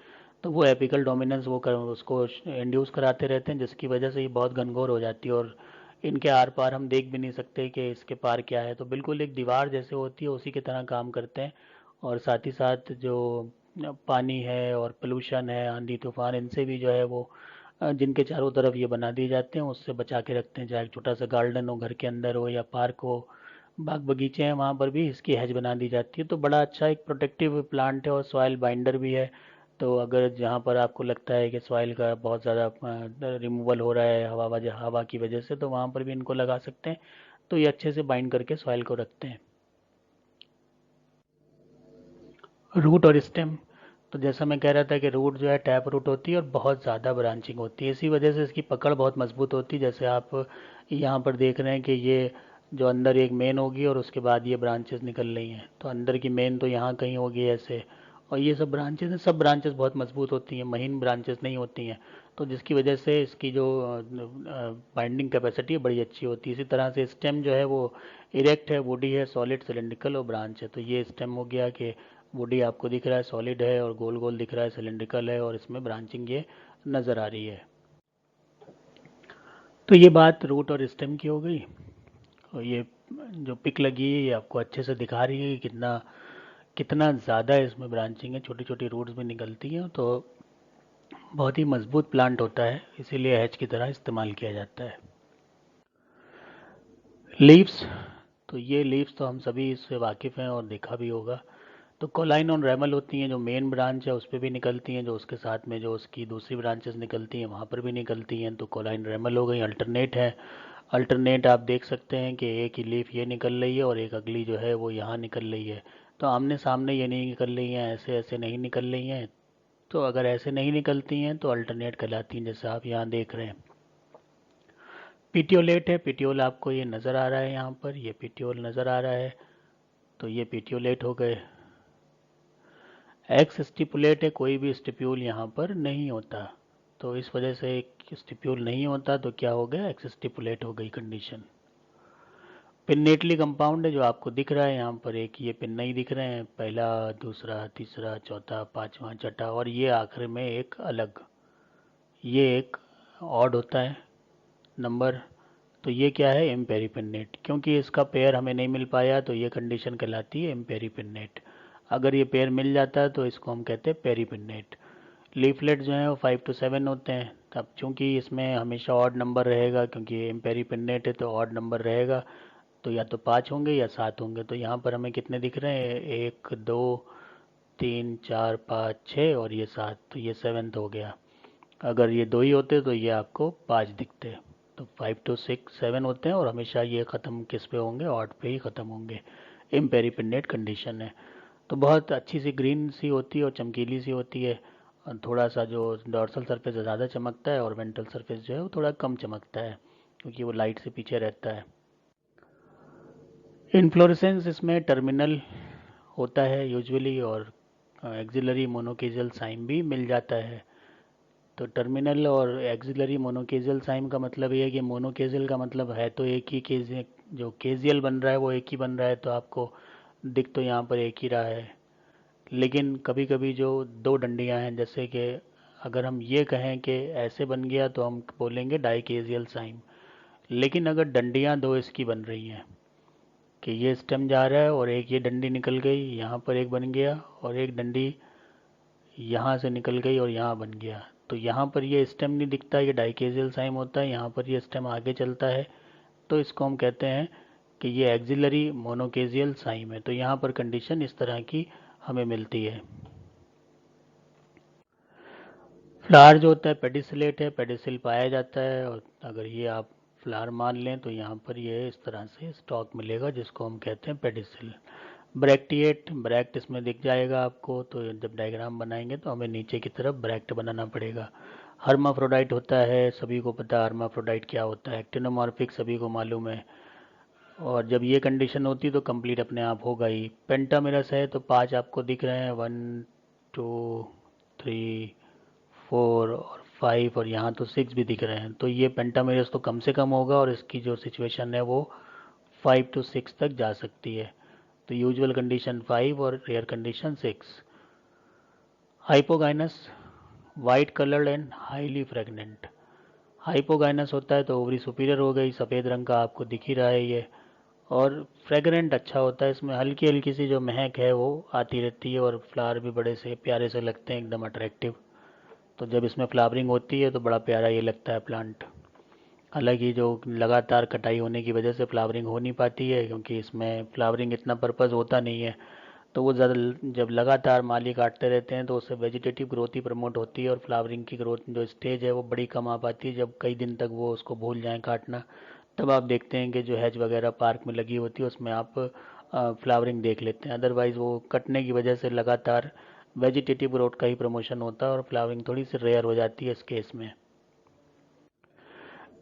तो वो एपिकल डोमिनेंस उसको इंड्यूस कराते रहते हैं, जिसकी वजह से ये बहुत घनघोर हो जाती है, और इनके आर पार हम देख भी नहीं सकते कि इसके पार क्या है। तो बिल्कुल एक दीवार जैसे होती है उसी की तरह काम करते हैं। और साथ ही साथ जो पानी है और पोल्यूशन है, आंधी तूफान, इनसे भी जो है वो जिनके चारों तरफ ये बना दिए जाते हैं, उससे बचा के रखते हैं, चाहे एक छोटा सा गार्डन हो घर के अंदर हो या पार्क हो, बाग बगीचे हैं वहाँ पर भी इसकी हैज बना दी जाती है। तो बड़ा अच्छा एक प्रोटेक्टिव प्लांट है और सॉइल बाइंडर भी है। तो अगर जहाँ पर आपको लगता है कि सॉइल का बहुत ज़्यादा रिमूवल हो रहा है हवा की वजह से, तो वहाँ पर भी इनको लगा सकते हैं। तो ये अच्छे से बाइंड करके सॉइल को रखते हैं। रूट और स्टेम, तो जैसा मैं कह रहा था कि रूट जो है टैप रूट होती है और बहुत ज़्यादा ब्रांचिंग होती है, इसी वजह से इसकी पकड़ बहुत मजबूत होती है। जैसे आप यहाँ पर देख रहे हैं कि ये जो अंदर एक मेन होगी और उसके बाद ये ब्रांचेस निकल रही हैं, तो अंदर की मेन तो यहाँ कहीं होगी ऐसे, और ये सब ब्रांचेस हैं, सब ब्रांचेस बहुत मजबूत होती हैं, महीन ब्रांचेस नहीं होती हैं। तो जिसकी वजह से इसकी जो बाइंडिंग कैपेसिटी है बड़ी अच्छी होती है। इसी तरह से स्टेम जो है वो इरेक्ट है, वुडी है, सॉलिड, सिलेंड्रिकल और ब्रांच है। तो ये स्टेम हो गया कि बॉडी आपको दिख रहा है सॉलिड है और गोल गोल दिख रहा है, सिलेंड्रिकल है और इसमें ब्रांचिंग ये नज़र आ रही है। तो ये बात रूट और स्टेम की हो गई। और ये जो पिक लगी है ये आपको अच्छे से दिखा रही है कि कितना कितना ज़्यादा इसमें ब्रांचिंग है, छोटी छोटी रूट्स भी निकलती हैं। तो बहुत ही मजबूत प्लांट होता है, इसीलिए हैच की तरह इस्तेमाल किया जाता है। लीव्स, तो ये लीव्स तो हम सभी इससे वाकिफ़ हैं और देखा भी होगा। तो कोलाइन और रेमल होती हैं, जो मेन ब्रांच है उस पर भी निकलती हैं, जो उसके साथ में जो उसकी दूसरी ब्रांचेस निकलती हैं वहाँ पर भी निकलती हैं। तो कोलाइन रेमल हो गई, अल्टरनेट है। अल्टरनेट आप देख सकते हैं कि एक ही लीफ ये निकल रही है और एक अगली जो है वो यहाँ निकल रही है। तो आमने सामने ये नहीं निकल रही हैं, ऐसे ऐसे नहीं निकल रही हैं। तो अगर ऐसे नहीं निकलती हैं तो अल्टरनेट कहलाती हैं, जैसे आप यहाँ देख रहे हैं। पिटियोलेट है, पिटियोल आपको ये नज़र आ रहा है, यहाँ पर ये पिटियोल नज़र आ रहा है। तो ये पिटियोलेट हो गए। एक्स स्टिपुलेट है, कोई भी स्टिप्यूल यहाँ पर नहीं होता। तो इस वजह से एक स्टिप्यूल नहीं होता तो क्या हो गया, एक्स स्टिपुलेट हो गई कंडीशन। पिन्नेटली कंपाउंड है, जो आपको दिख रहा है यहाँ पर, एक ये पिन्ना ही दिख रहे हैं, पहला, दूसरा, तीसरा, चौथा, पांचवा, छठा और ये आखिर में एक अलग, ये एक ऑड होता है नंबर। तो ये क्या है, एम्पेरीपिन्नेट। क्योंकि इसका पेयर हमें नहीं मिल पाया तो ये कंडीशन कहलाती है एम्पेरीपिन्नेट। अगर ये पेयर मिल जाता है तो इसको हम कहते हैं पेरीपिन्नेट। लीफलेट जो है वो 5 to 7 होते हैं। अब चूंकि इसमें हमेशा ऑड नंबर रहेगा, क्योंकि एम्पेरीपिन्नेट है तो ऑड नंबर रहेगा, तो या तो 5 होंगे या 7 होंगे। तो यहाँ पर हमें कितने दिख रहे हैं, 1 2 3 4 5 6 और ये 7, तो ये 7th हो गया। अगर ये दो ही होते तो ये आपको 5 दिखते। तो 5 to 6 7 होते हैं और हमेशा ये ख़त्म किस पे होंगे, ऑड पे ही ख़त्म होंगे। इम्पेरीपिन्नेट कंडीशन है। तो बहुत अच्छी सी ग्रीन सी होती है और चमकीली सी होती है। और थोड़ा सा जो डॉर्सल सरफेस ज़्यादा चमकता है और वेंट्रल सरफेस जो है वो थोड़ा कम चमकता है, क्योंकि वो लाइट से पीछे रहता है। इन्फ्लोरेसेंस इसमें टर्मिनल होता है यूजुअली, और एक्सिलरी मोनोकेजल साइम भी मिल जाता है। तो टर्मिनल और एक्सिलरी मोनोकेजल साइम का मतलब ये है कि मोनोकेजल का मतलब है तो एक ही केज, जो केजियल बन रहा है वो एक ही बन रहा है, तो आपको दिख तो यहाँ पर एक ही रहा है। लेकिन कभी कभी जो दो डंडियाँ हैं, जैसे कि अगर हम ये कहें कि ऐसे बन गया तो हम बोलेंगे डाइकेजियल साइम। लेकिन अगर डंडियाँ दो इसकी बन रही हैं कि ये स्टेम जा रहा है और एक ये डंडी निकल गई, यहाँ पर एक बन गया, और एक डंडी यहाँ से निकल गई और यहाँ बन गया, तो यहाँ पर ये स्टेम नहीं दिखता, ये डाइकेजियल साइम होता है। यहाँ पर ये स्टेम आगे चलता है, तो इसको हम कहते हैं कि ये एक्सिलरी मोनोकेजियल साइम है। तो यहाँ पर कंडीशन इस तरह की हमें मिलती है। फ्लावर जो होता है पेडिसिलेट है, पेडिसिल पाया जाता है, और अगर ये आप फ्लावर मान लें तो यहाँ पर ये इस तरह से स्टॉक मिलेगा, जिसको हम कहते हैं पेडिसिल। ब्रैक्टिएट, ब्रैक्ट इसमें दिख जाएगा आपको, तो जब डायग्राम बनाएंगे तो हमें नीचे की तरफ ब्रैक्ट बनाना पड़ेगा। हर्माफ्रोडाइट होता है, सभी को पता है हर्माफ्रोडाइट क्या होता है, एक्टिनोमॉर्फिक सभी को मालूम है। और जब ये कंडीशन होती है तो कंप्लीट अपने आप होगा ही। पेंटामेरस है तो 5 आपको दिख रहे हैं, 1 2 3 4 और 5, और यहाँ तो 6 भी दिख रहे हैं। तो ये पेंटामेरस तो कम से कम होगा और इसकी जो सिचुएशन है वो 5 to 6 तक जा सकती है। तो यूजुअल कंडीशन 5 और rare condition 6। Hypogynous, white coloured and highly fragrant. Hypogynous होता है तो ओवरी सुपीरियर हो गई, सफ़ेद रंग का आपको दिख ही रहा है ये। और फ्रेगरेंट अच्छा होता है, इसमें हल्की हल्की सी जो महक है वो आती रहती है, और फ्लावर भी बड़े से प्यारे से लगते हैं, एकदम अट्रैक्टिव। तो जब इसमें फ्लावरिंग होती है तो बड़ा प्यारा ये लगता है प्लांट। हालांकि जो लगातार कटाई होने की वजह से फ्लावरिंग हो नहीं पाती है, क्योंकि इसमें फ्लावरिंग इतना पर्पज़ होता नहीं है, तो वो ज़्यादा जब लगातार माली काटते रहते हैं तो उससे वेजिटेटिव ग्रोथ ही प्रमोट होती है, और फ्लावरिंग की ग्रोथ जो स्टेज है वो बड़ी कम आ पाती है। जब कई दिन तक वो उसको भूल जाएं काटना, तब आप देखते हैं कि जो हैज वगैरह पार्क में लगी होती है उसमें आप फ्लावरिंग देख लेते हैं। अदरवाइज़ वो कटने की वजह से लगातार वेजिटेटिव ग्रोथ का ही प्रमोशन होता है और फ्लावरिंग थोड़ी सी रेयर हो जाती है इस केस में।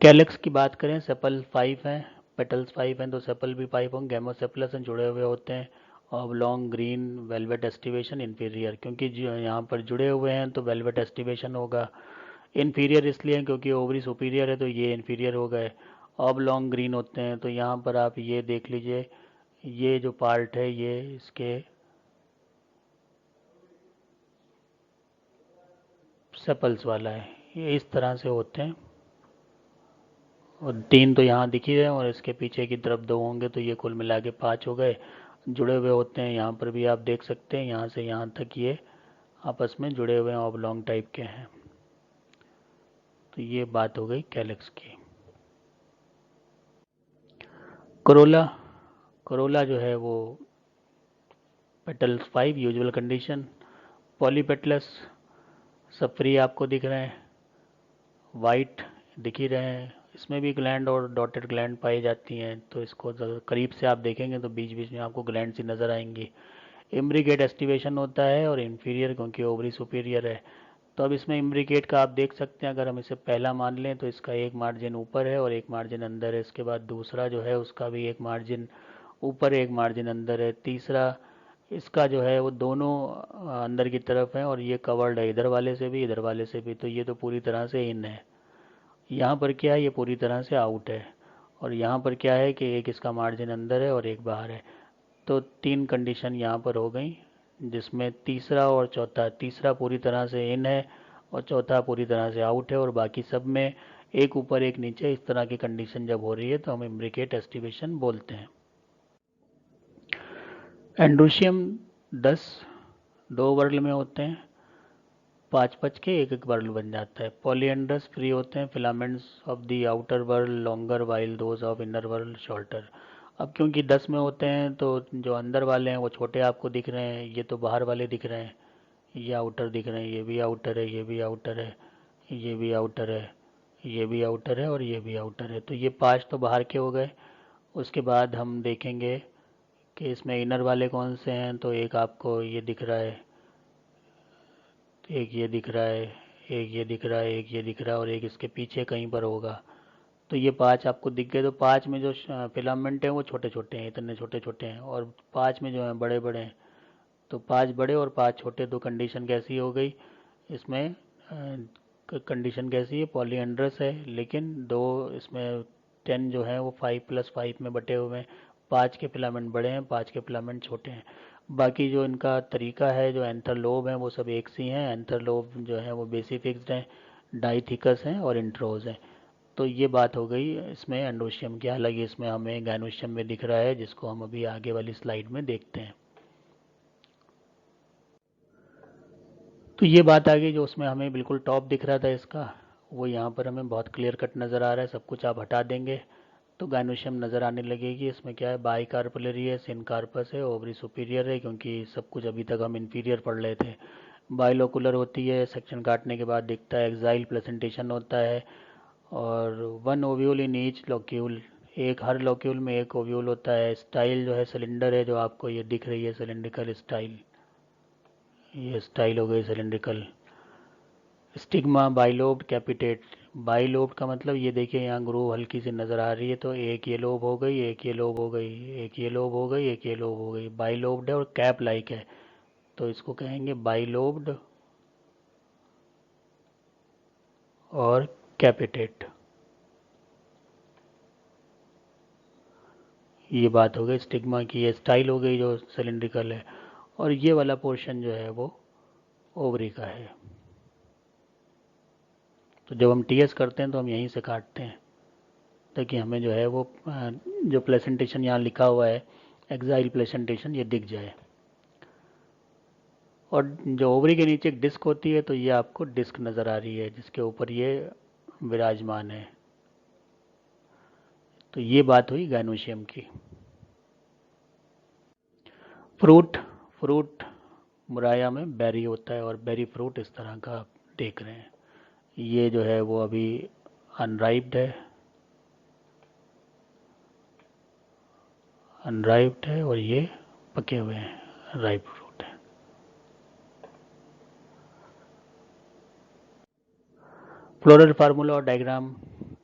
कैलेक्स की बात करें, सेपल 5 हैं, पेटल्स 5 हैं, तो सेपल भी 5 होंगे, गैमोसेपलस से जुड़े हुए होते हैं। Oblong green velvet aestivation inferior, क्योंकि जो यहाँ पर जुड़े हुए हैं तो वेलवेट एस्टिवेशन होगा। इन्फीरियर इसलिए क्योंकि ओवरी सुपीरियर है तो ये इन्फीरियर हो गए। ऑबलॉन्ग ग्रीन होते हैं, तो यहाँ पर आप ये देख लीजिए, ये जो पार्ट है ये इसके सेपल्स वाला है, ये इस तरह से होते हैं। और 3 तो यहाँ दिख ही रहे हैं, और इसके पीछे की तरफ 2 होंगे, तो ये कुल मिला के 5 हो गए। जुड़े हुए होते हैं, यहाँ पर भी आप देख सकते हैं, यहाँ से यहाँ तक ये आपस में जुड़े हुए हैं, ऑबलॉन्ग टाइप के हैं। तो ये बात हो गई कैलेक्स की। करोला, करोला जो है वो पेटल्स 5 यूजुअल कंडीशन, पॉलीपेटलस, सब फ्री आपको दिख रहे हैं, वाइट दिख ही रहे हैं। इसमें भी ग्लैंड और डॉटेड ग्लैंड पाई जाती हैं, तो इसको करीब से आप देखेंगे तो बीच बीच में आपको ग्लैंड सी नज़र आएंगी। इम्ब्रिकेट एस्टिवेशन होता है और इन्फीरियर क्योंकि ओवरी सुपीरियर है। तो अब इसमें इम्ब्रिकेट का आप देख सकते हैं, अगर हम इसे पहला मान लें तो इसका एक मार्जिन ऊपर है और एक मार्जिन अंदर है। इसके बाद दूसरा जो है उसका भी एक मार्जिन ऊपर है, एक मार्जिन अंदर है। तीसरा इसका जो है वो दोनों अंदर की तरफ है, और ये कवर्ड है इधर वाले से भी इधर वाले से भी, तो ये तो पूरी तरह से इन है। यहाँ पर क्या है, ये पूरी तरह से आउट है। और यहाँ पर क्या है कि एक इसका मार्जिन अंदर है और एक बाहर है। तो 3 कंडीशन यहाँ पर हो गई, जिसमें तीसरा और चौथा, तीसरा पूरी तरह से इन है और चौथा पूरी तरह से आउट है, और बाकी सब में एक ऊपर एक नीचे, इस तरह की कंडीशन जब हो रही है तो हम इम्ब्रिकेट एस्टिवेशन बोलते हैं। एंड्रोशियम 10 दो वर्ग में होते हैं, 5 5 के एक एक वर्ग बन जाता है। पॉलीएंड्रस फ्री होते हैं, filaments of the outer world longer while those of inner world shorter. अब क्योंकि 10 में होते हैं तो जो अंदर वाले हैं वो छोटे आपको दिख रहे हैं, ये तो बाहर वाले दिख रहे हैं, ये आउटर दिख रहे हैं, ये भी आउटर है, ये भी आउटर है, ये भी आउटर है, ये भी आउटर है और ये भी आउटर है। तो ये 5 तो बाहर के हो गए। उसके बाद हम देखेंगे कि इसमें इनर वाले कौन से हैं, तो एक आपको ये दिख रहा है, एक ये दिख रहा है, एक ये दिख रहा है, एक ये दिख रहा है और एक इसके पीछे कहीं पर होगा। तो ये 5 आपको दिख गए। तो 5 में जो फिलामेंट हैं वो छोटे छोटे हैं, इतने छोटे छोटे हैं, और 5 में जो हैं बड़े बड़े हैं। तो 5 बड़े और 5 छोटे, तो कंडीशन कैसी हो गई इसमें, कंडीशन कैसी है, पॉलीएंड्रस है, लेकिन दो इसमें 10 जो है वो 5+5 में बटे हुए हैं। 5 के फिलामेंट बड़े हैं, 5 के फिलामेंट छोटे हैं। बाकी जो इनका तरीका है, जो एंथर लोब हैं वो सब एक सी हैं। एंथर लोब जो है वो बेसी फिक्स्ड हैं, डाइथिकस हैं और इंट्रोज हैं। तो ये बात हो गई इसमें एंडोशियम की। हालांकि इसमें हमें गैनोशियम में दिख रहा है, जिसको हम अभी आगे वाली स्लाइड में देखते हैं। तो ये बात आ गई, जो उसमें हमें बिल्कुल टॉप दिख रहा था इसका, वो यहाँ पर हमें बहुत क्लियर कट नज़र आ रहा है। सब कुछ आप हटा देंगे तो गैनोशियम नज़र आने लगेगी। इसमें क्या है, बाई कार्पलरी है, सिनकार्पस है, ओवरी सुपीरियर है, क्योंकि सब कुछ अभी तक हम इन्फीरियर पढ़ रहे थे। बाइलोकुलर होती है, सेक्शन काटने के बाद दिखता है, एक्साइल प्लेसेंटेशन होता है, और 1 ओव्यूल इन ईच लोक्यूल, एक हर लोक्यूल में एक ओव्यूल होता है। स्टाइल जो है सिलेंडर है, जो आपको ये दिख रही है सिलेंड्रिकल स्टाइल, ये स्टाइल हो गई सिलेंड्रिकल। स्टिग्मा बाइलोब्ड कैपिटेट, बाइलोब्ड का मतलब ये देखिए यहाँ ग्रूव हल्की सी नज़र आ रही है, तो एक ये लोब हो गई, एक ये लोब हो गई, एक ये लोब हो गई, एक ये लोब हो गई। बाइलोब्ड है और कैप लाइक है, तो इसको कहेंगे बाइलोब्ड और कैपिटेट। ये बात हो गई स्टिग्मा की, ये स्टाइल हो गई जो सिलेंड्रिकल है, और ये वाला पोर्शन जो है वो ओवरी का है। तो जब हम टीएस करते हैं तो हम यहीं से काटते हैं, ताकि हमें जो है वो जो प्लेसेंटेशन यहाँ लिखा हुआ है एक्साइल प्लेसेंटेशन, ये दिख जाए। और जो ओवरी के नीचे एक डिस्क होती है, तो ये आपको डिस्क नज़र आ रही है जिसके ऊपर ये विराजमान है। तो ये बात हुई गाइनोशियम की। फ्रूट फ्रूट मुराया में बेरी होता है, और बेरी फ्रूट इस तरह का आप देख रहे हैं। ये जो है वो अभी अनराइप्ड है और ये पके हुए हैं, राइप फ्रूट है। फ्लोरल फार्मूला और डायग्राम।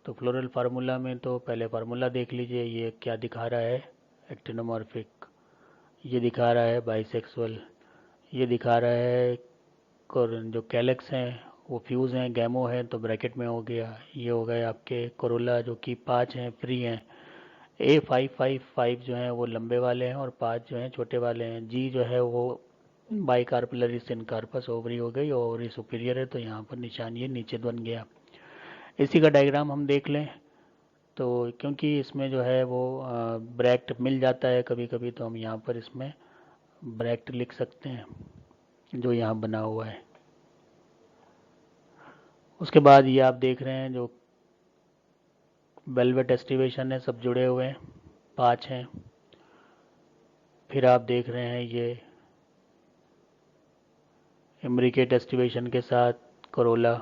तो फ्लोरल फार्मूला में तो पहले फार्मूला देख लीजिए, ये क्या दिखा रहा है, एक्टिनोमॉर्फिक। ये दिखा रहा है बाइसेक्सुअल। ये दिखा रहा है जो कैलेक्स हैं वो फ्यूज़ हैं, गैमो है तो ब्रैकेट में हो गया। ये हो गए आपके कोरोला जो कि 5 हैं, फ्री हैं। A555 जो हैं वो लंबे वाले हैं और 5 जो हैं छोटे वाले हैं। जी जो है वो बाइकार्पलरी सिनकार्पस ओवरी हो गई, और ओवरी सुपीरियर है तो यहाँ पर निशान ये नीचे बन गया। इसी का डायग्राम हम देख लें। तो क्योंकि इसमें जो है वो ब्रैक्ट मिल जाता है कभी कभी, तो हम यहाँ पर इसमें ब्रैक्ट लिख सकते हैं जो यहाँ बना हुआ है। उसके बाद ये आप देख रहे हैं जो वेलवेट एस्टिवेशन है, सब जुड़े हुए हैं, 5 हैं। फिर आप देख रहे हैं ये इम्ब्रिकेट एस्टिवेशन के साथ करोला।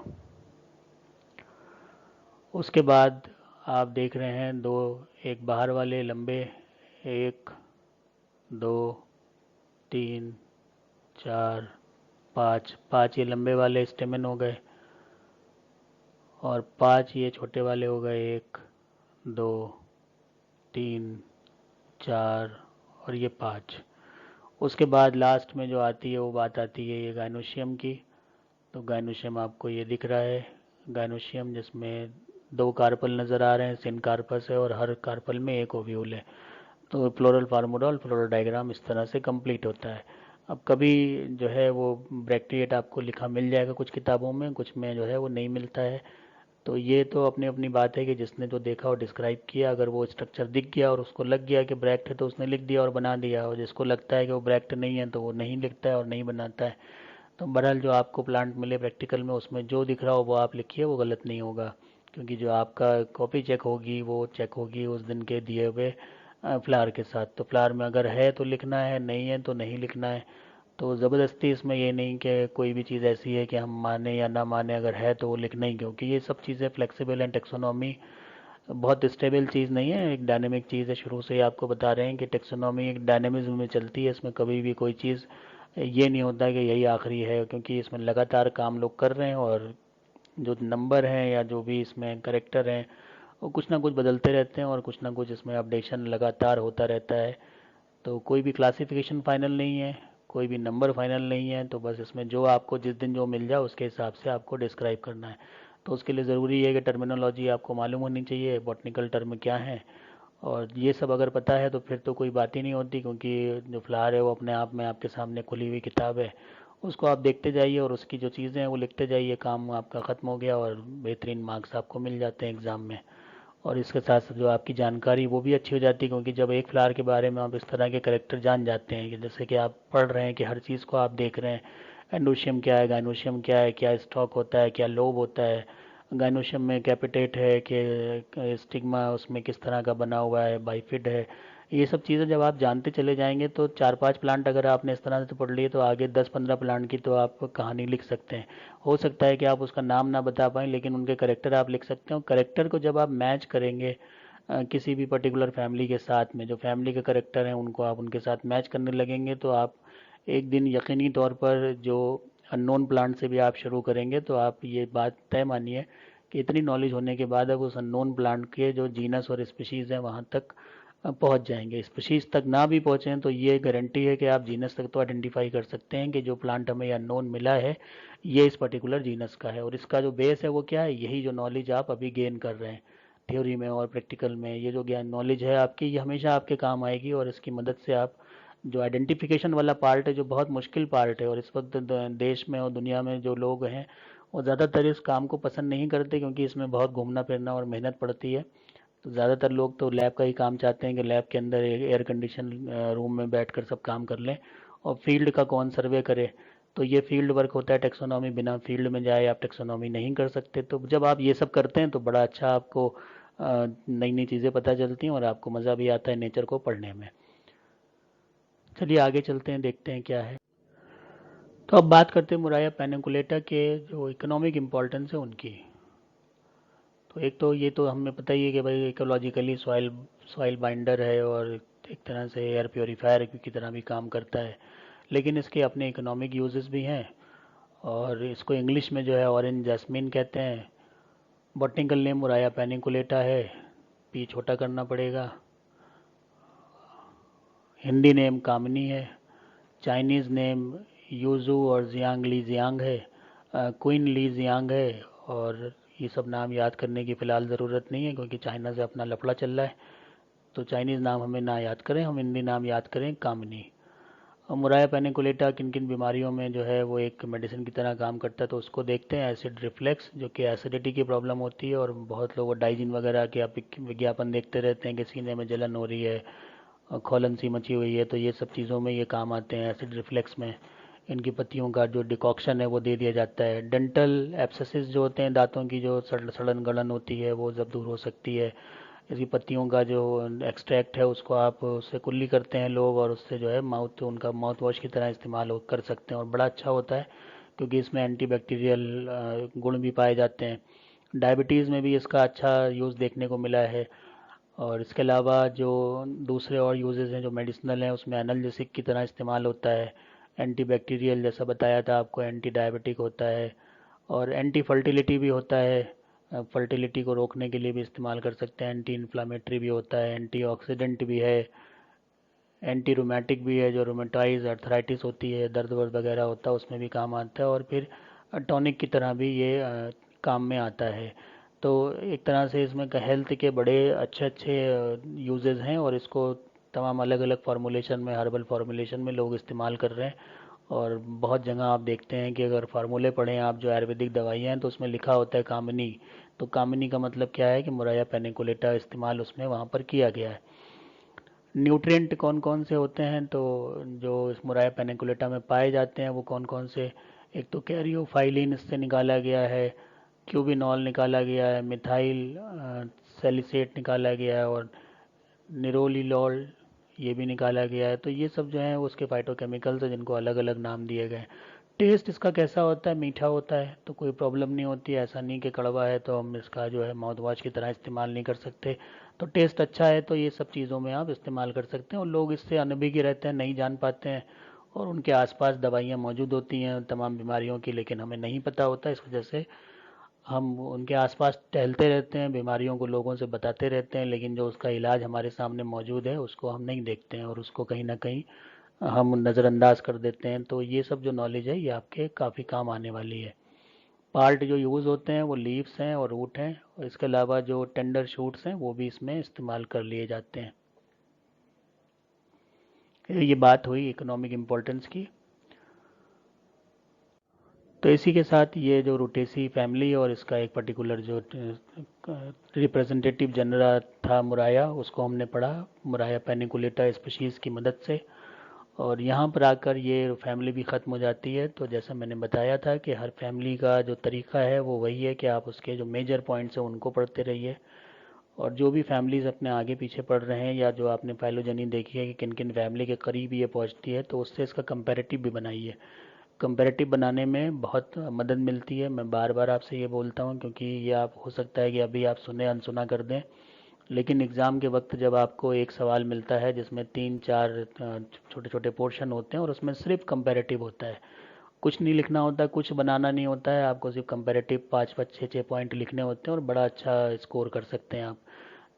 उसके बाद आप देख रहे हैं दो, एक बाहर वाले लंबे, 1 2 3 4 5, 5 ये लंबे वाले स्टेमन हो गए, और 5 ये छोटे वाले हो गए, 1 2 3 4 और ये 5। उसके बाद लास्ट में जो आती है वो बात आती है ये गाइनोशियम की। तो गाइनोशियम आपको ये दिख रहा है, गाइनोशियम जिसमें 2 कार्पल नज़र आ रहे हैं, सिन कार्पस है और हर कार्पल में एक ओव्यूल है। तो फ्लोरल फार्मूला और फ्लोरल डायग्राम इस तरह से कंप्लीट होता है। अब कभी जो है वो ब्रैक्टिएट आपको लिखा मिल जाएगा कुछ किताबों में, कुछ में जो है वो नहीं मिलता है। तो ये तो अपनी अपनी बात है कि जिसने जो देखा और डिस्क्राइब किया, अगर वो स्ट्रक्चर दिख गया और उसको लग गया कि ब्रैक्ट है तो उसने लिख दिया और बना दिया, और जिसको लगता है कि वो ब्रैक्ट नहीं है तो वो नहीं लिखता है और नहीं बनाता है। तो बहरहाल जो आपको प्लांट मिले प्रैक्टिकल में उसमें जो दिख रहा हो वो आप लिखिए, वो गलत नहीं होगा। क्योंकि जो आपका कॉपी चेक होगी वो चेक होगी उस दिन के दिए हुए फ्लावर के साथ। तो फ्लावर में अगर है तो लिखना है, नहीं है तो नहीं लिखना है। तो ज़बरदस्ती इसमें ये नहीं कि कोई भी चीज़ ऐसी है कि हम माने या ना माने, अगर है तो वो लिखना ही, क्योंकि ये सब चीज़ें फ्लेक्सिबल हैं। टेक्सोनॉमी बहुत स्टेबल चीज़ नहीं है, एक डायनेमिक चीज़ है। शुरू से ही आपको बता रहे हैं कि टेक्सोनॉमी एक डायनेमिज्म में चलती है, इसमें कभी भी कोई चीज़ ये नहीं होता कि यही आखिरी है, क्योंकि इसमें लगातार काम लोग कर रहे हैं, और जो नंबर हैं या जो भी इसमें करेक्टर हैं वो कुछ ना कुछ बदलते रहते हैं, और कुछ ना कुछ इसमें अपडेशन लगातार होता रहता है। तो कोई भी क्लासिफिकेशन फाइनल नहीं है, कोई भी नंबर फाइनल नहीं है। तो बस इसमें जो आपको जिस दिन जो मिल जाए उसके हिसाब से आपको डिस्क्राइब करना है। तो उसके लिए ज़रूरी है कि टर्मिनोलॉजी आपको मालूम होनी चाहिए, बॉटनिकल टर्म क्या है। और ये सब अगर पता है तो फिर तो कोई बात ही नहीं होती, क्योंकि जो फ्लावर है वो अपने आप में आपके सामने खुली हुई किताब है। उसको आप देखते जाइए और उसकी जो चीज़ें हैं वो लिखते जाइए, काम आपका ख़त्म हो गया और बेहतरीन मार्क्स आपको मिल जाते हैं एग्ज़ाम में। और इसके साथ साथ जो आपकी जानकारी वो भी अच्छी हो जाती है, क्योंकि जब एक फ्लावर के बारे में आप इस तरह के करेक्टर जान जाते हैं कि जैसे कि आप पढ़ रहे हैं कि हर चीज़ को आप देख रहे हैं, एंडोशियम क्या है, गाइनोशियम क्या है, क्या स्टॉक होता है, क्या लोब होता है, गाइनोशियम में कैपिटेट है कि स्टिग्मा उसमें किस तरह का बना हुआ है, बाइफिड है। ये सब चीज़ें जब आप जानते चले जाएंगे तो 4-5 प्लांट अगर आपने इस तरह से पढ़ लिए तो आगे 10-15 प्लांट की तो आप कहानी लिख सकते हैं। हो सकता है कि आप उसका नाम ना बता पाएँ, लेकिन उनके करेक्टर आप लिख सकते हो। करेक्टर को जब आप मैच करेंगे किसी भी पर्टिकुलर फैमिली के साथ में, जो फैमिली के करेक्टर हैं उनको आप उनके साथ मैच करने लगेंगे, तो आप एक दिन यकीनी तौर पर जो अननोन प्लांट से भी आप शुरू करेंगे, तो आप ये बात तय मानिए कि इतनी नॉलेज होने के बाद अब उस अननोन प्लांट के जो जीनस और स्पीशीज़ हैं वहाँ तक पहुँच जाएंगे। स्पीशीज़ तक ना भी पहुँचें तो ये गारंटी है कि आप जीनस तक तो आइडेंटिफाई कर सकते हैं कि जो प्लांट हमें अननोन मिला है ये इस पर्टिकुलर जीनस का है। और इसका जो बेस है वो क्या है, यही जो नॉलेज आप अभी गेन कर रहे हैं थ्योरी में और प्रैक्टिकल में। ये जो ज्ञान नॉलेज है आपकी, ये हमेशा आपके काम आएगी, और इसकी मदद से आप जो आइडेंटिफिकेशन वाला पार्ट है, जो बहुत मुश्किल पार्ट है, और इस वक्त देश में और दुनिया में जो लोग हैं वो ज़्यादातर इस काम को पसंद नहीं करते, क्योंकि इसमें बहुत घूमना फिरना और मेहनत पड़ती है। तो ज़्यादातर लोग तो लैब का ही काम चाहते हैं कि लैब के अंदर एयर कंडीशन रूम में बैठकर सब काम कर लें, और फील्ड का कौन सर्वे करे। तो ये फील्ड वर्क होता है टेक्सोनॉमी, बिना फील्ड में जाए आप टेक्सोनॉमी नहीं कर सकते। तो जब आप ये सब करते हैं तो बड़ा अच्छा आपको नई नई चीज़ें पता चलती हैं और आपको मज़ा भी आता है नेचर को पढ़ने में। चलिए आगे चलते हैं, देखते हैं क्या है। तो अब बात करते हैं मुराया पेनिकुलेटा के जो इकोनॉमिक इम्पोर्टेंस है उनकी। तो एक तो ये तो हमें पता ही है कि भाई इकोलॉजिकली सॉइल सॉइल बाइंडर है और एक तरह से एयर प्योरीफायर की तरह भी काम करता है, लेकिन इसके अपने इकोनॉमिक यूजेस भी हैं। और इसको इंग्लिश में जो है ऑरेंज जैस्मिन कहते हैं। बॉटनिकल नेम मुराया पेनिकुलेटा है, पी छोटा करना पड़ेगा। हिंदी नेम कामनी है। चाइनीज़ नेम यूजू और जियांग ली जियांग है, क्वीन ली जियांग है। और ये सब नाम याद करने की फ़िलहाल ज़रूरत नहीं है क्योंकि चाइना से अपना लफड़ा चल रहा है, तो चाइनीज़ नाम हमें ना याद करें, हम हिंदी नाम याद करें कामनी। और मुराया पेनिकुलेटा किन किन बीमारियों में जो है वो एक मेडिसिन की तरह काम करता है, तो उसको देखते हैं। एसिड रिफ्लेक्स, जो कि एसिडिटी की प्रॉब्लम होती है, और बहुत लोग डाइजिन वगैरह के आप विज्ञापन देखते रहते हैं कि सीने में जलन हो रही है और खोलन सी मची हुई है, तो ये सब चीज़ों में ये काम आते हैं। एसिड रिफ्लेक्स में इनकी पत्तियों का जो डिकॉक्शन है वो दे दिया जाता है। डेंटल एब्सेसिस जो होते हैं, दांतों की जो सड़न गलन होती है वो जब दूर हो सकती है। इसकी पत्तियों का जो एक्सट्रैक्ट है उसको आप उससे कुल्ली करते हैं लोग, और उससे जो है उनका माउथ वॉश की तरह इस्तेमाल कर सकते हैं और बड़ा अच्छा होता है क्योंकि इसमें एंटीबैक्टीरियल गुण भी पाए जाते हैं। डायबिटीज़ में भी इसका अच्छा यूज़ देखने को मिला है। और इसके अलावा जो दूसरे और यूजेस हैं जो मेडिसिनल हैं, उसमें एनाल्जेसिक की तरह इस्तेमाल होता है। एंटीबैक्टीरियल जैसा बताया था आपको, एंटी डायबिटिक होता है, और एंटी फर्टिलिटी भी होता है। फर्टिलिटी को रोकने के लिए भी इस्तेमाल कर सकते हैं। एंटी इन्फ्लामेटरी भी होता है, एंटीऑक्सीडेंट भी है, एंटी रोमेटिक भी है। जो रोमेटाइज अर्थराइटिस होती है, दर्द वर्द वगैरह होता है, उसमें भी काम आता है। और फिर टॉनिक की तरह भी ये काम में आता है। तो एक तरह से इसमें हेल्थ के बड़े अच्छे अच्छे यूजेस हैं, और इसको तमाम अलग अलग फार्मूलेशन में, हर्बल फार्मूलेशन में लोग इस्तेमाल कर रहे हैं। और बहुत जगह आप देखते हैं कि अगर फार्मूले पढ़ें आप जो आयुर्वेदिक दवाइयाँ हैं, तो उसमें लिखा होता है कामिनी। तो कामिनी का मतलब क्या है कि मुराया पेनिकुलेटा इस्तेमाल उसमें वहाँ पर किया गया है। न्यूट्रिएंट कौन कौन से होते हैं, तो जो इस मुराया पेनिकुलेटा में पाए जाते हैं वो कौन कौन से, एक तो कैरियोफाइलिन इससे निकाला गया है, क्यूबिनॉल निकाला गया है, मिथाइल सैलिसेट निकाला गया है, और निरोलिलॉल ये भी निकाला गया है। तो ये सब जो है उसके फाइटोकेमिकल्स हैं जिनको अलग अलग नाम दिए गए हैं। टेस्ट इसका कैसा होता है? मीठा होता है, तो कोई प्रॉब्लम नहीं होती है। ऐसा नहीं कि कड़वा है तो हम इसका जो है माउथ वॉश की तरह इस्तेमाल नहीं कर सकते। तो टेस्ट अच्छा है तो ये सब चीज़ों में आप इस्तेमाल कर सकते हैं। और लोग इससे अनभिज्ञ रहते हैं, नहीं जान पाते हैं, और उनके आसपास दवाइयाँ मौजूद होती हैं तमाम बीमारियों की, लेकिन हमें नहीं पता होता। इस वजह से हम उनके आसपास टहलते रहते हैं, बीमारियों को लोगों से बताते रहते हैं, लेकिन जो उसका इलाज हमारे सामने मौजूद है उसको हम नहीं देखते हैं, और उसको कहीं ना कहीं हम नज़रअंदाज कर देते हैं। तो ये सब जो नॉलेज है ये आपके काफ़ी काम आने वाली है। पार्ट जो यूज़ होते हैं वो लीव्स हैं और रूट हैं, और इसके अलावा जो टेंडर शूट्स हैं वो भी इसमें इस्तेमाल कर लिए जाते हैं। ये बात हुई इकोनॉमिक इम्पोर्टेंस की। तो इसी के साथ ये जो रूटेसी फैमिली और इसका एक पर्टिकुलर जो रिप्रेजेंटेटिव जनरा था मुराया, उसको हमने पढ़ा मुराया पेनिकुलेटा स्पीशीज़ की मदद से। और यहाँ पर आकर ये फैमिली भी ख़त्म हो जाती है। तो जैसा मैंने बताया था कि हर फैमिली का जो तरीका है वो वही है कि आप उसके जो मेजर पॉइंट्स हैं उनको पढ़ते रहिए। और जो भी फैमिलीज़ अपने आगे पीछे पढ़ रहे हैं, या जो आपने फाइलोजेनी देखी है कि किन किन फैमिली के करीब ये पहुँचती है, तो उससे इसका कंपेरेटिव भी बनाइए। कंपैरेटिव बनाने में बहुत मदद मिलती है। मैं बार बार आपसे ये बोलता हूँ क्योंकि ये आप हो सकता है कि अभी आप सुने अनसुना कर दें, लेकिन एग्ज़ाम के वक्त जब आपको एक सवाल मिलता है जिसमें 3-4 छोटे छोटे पोर्शन होते हैं और उसमें सिर्फ कंपैरेटिव होता है, कुछ नहीं लिखना होता है, कुछ बनाना नहीं होता है, आपको सिर्फ कंपैरेटिव 5-5 6-6 पॉइंट लिखने होते हैं और बड़ा अच्छा स्कोर कर सकते हैं आप।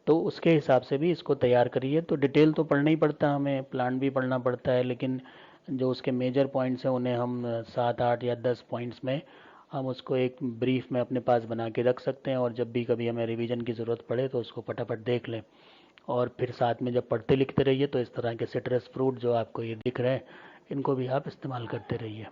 तो उसके हिसाब से भी इसको तैयार करिए। तो डिटेल तो पढ़ना ही पड़ता है, हमें प्लान भी पढ़ना पड़ता है, लेकिन जो उसके मेजर पॉइंट्स हैं उन्हें हम 7-8 या 10 पॉइंट्स में हम उसको एक ब्रीफ में अपने पास बना के रख सकते हैं, और जब भी कभी हमें रिवीजन की ज़रूरत पड़े तो उसको फटाफट देख लें। और फिर साथ में जब पढ़ते लिखते रहिए तो इस तरह के सिट्रस फ्रूट जो आपको ये दिख रहे हैं इनको भी आप इस्तेमाल करते रहिए।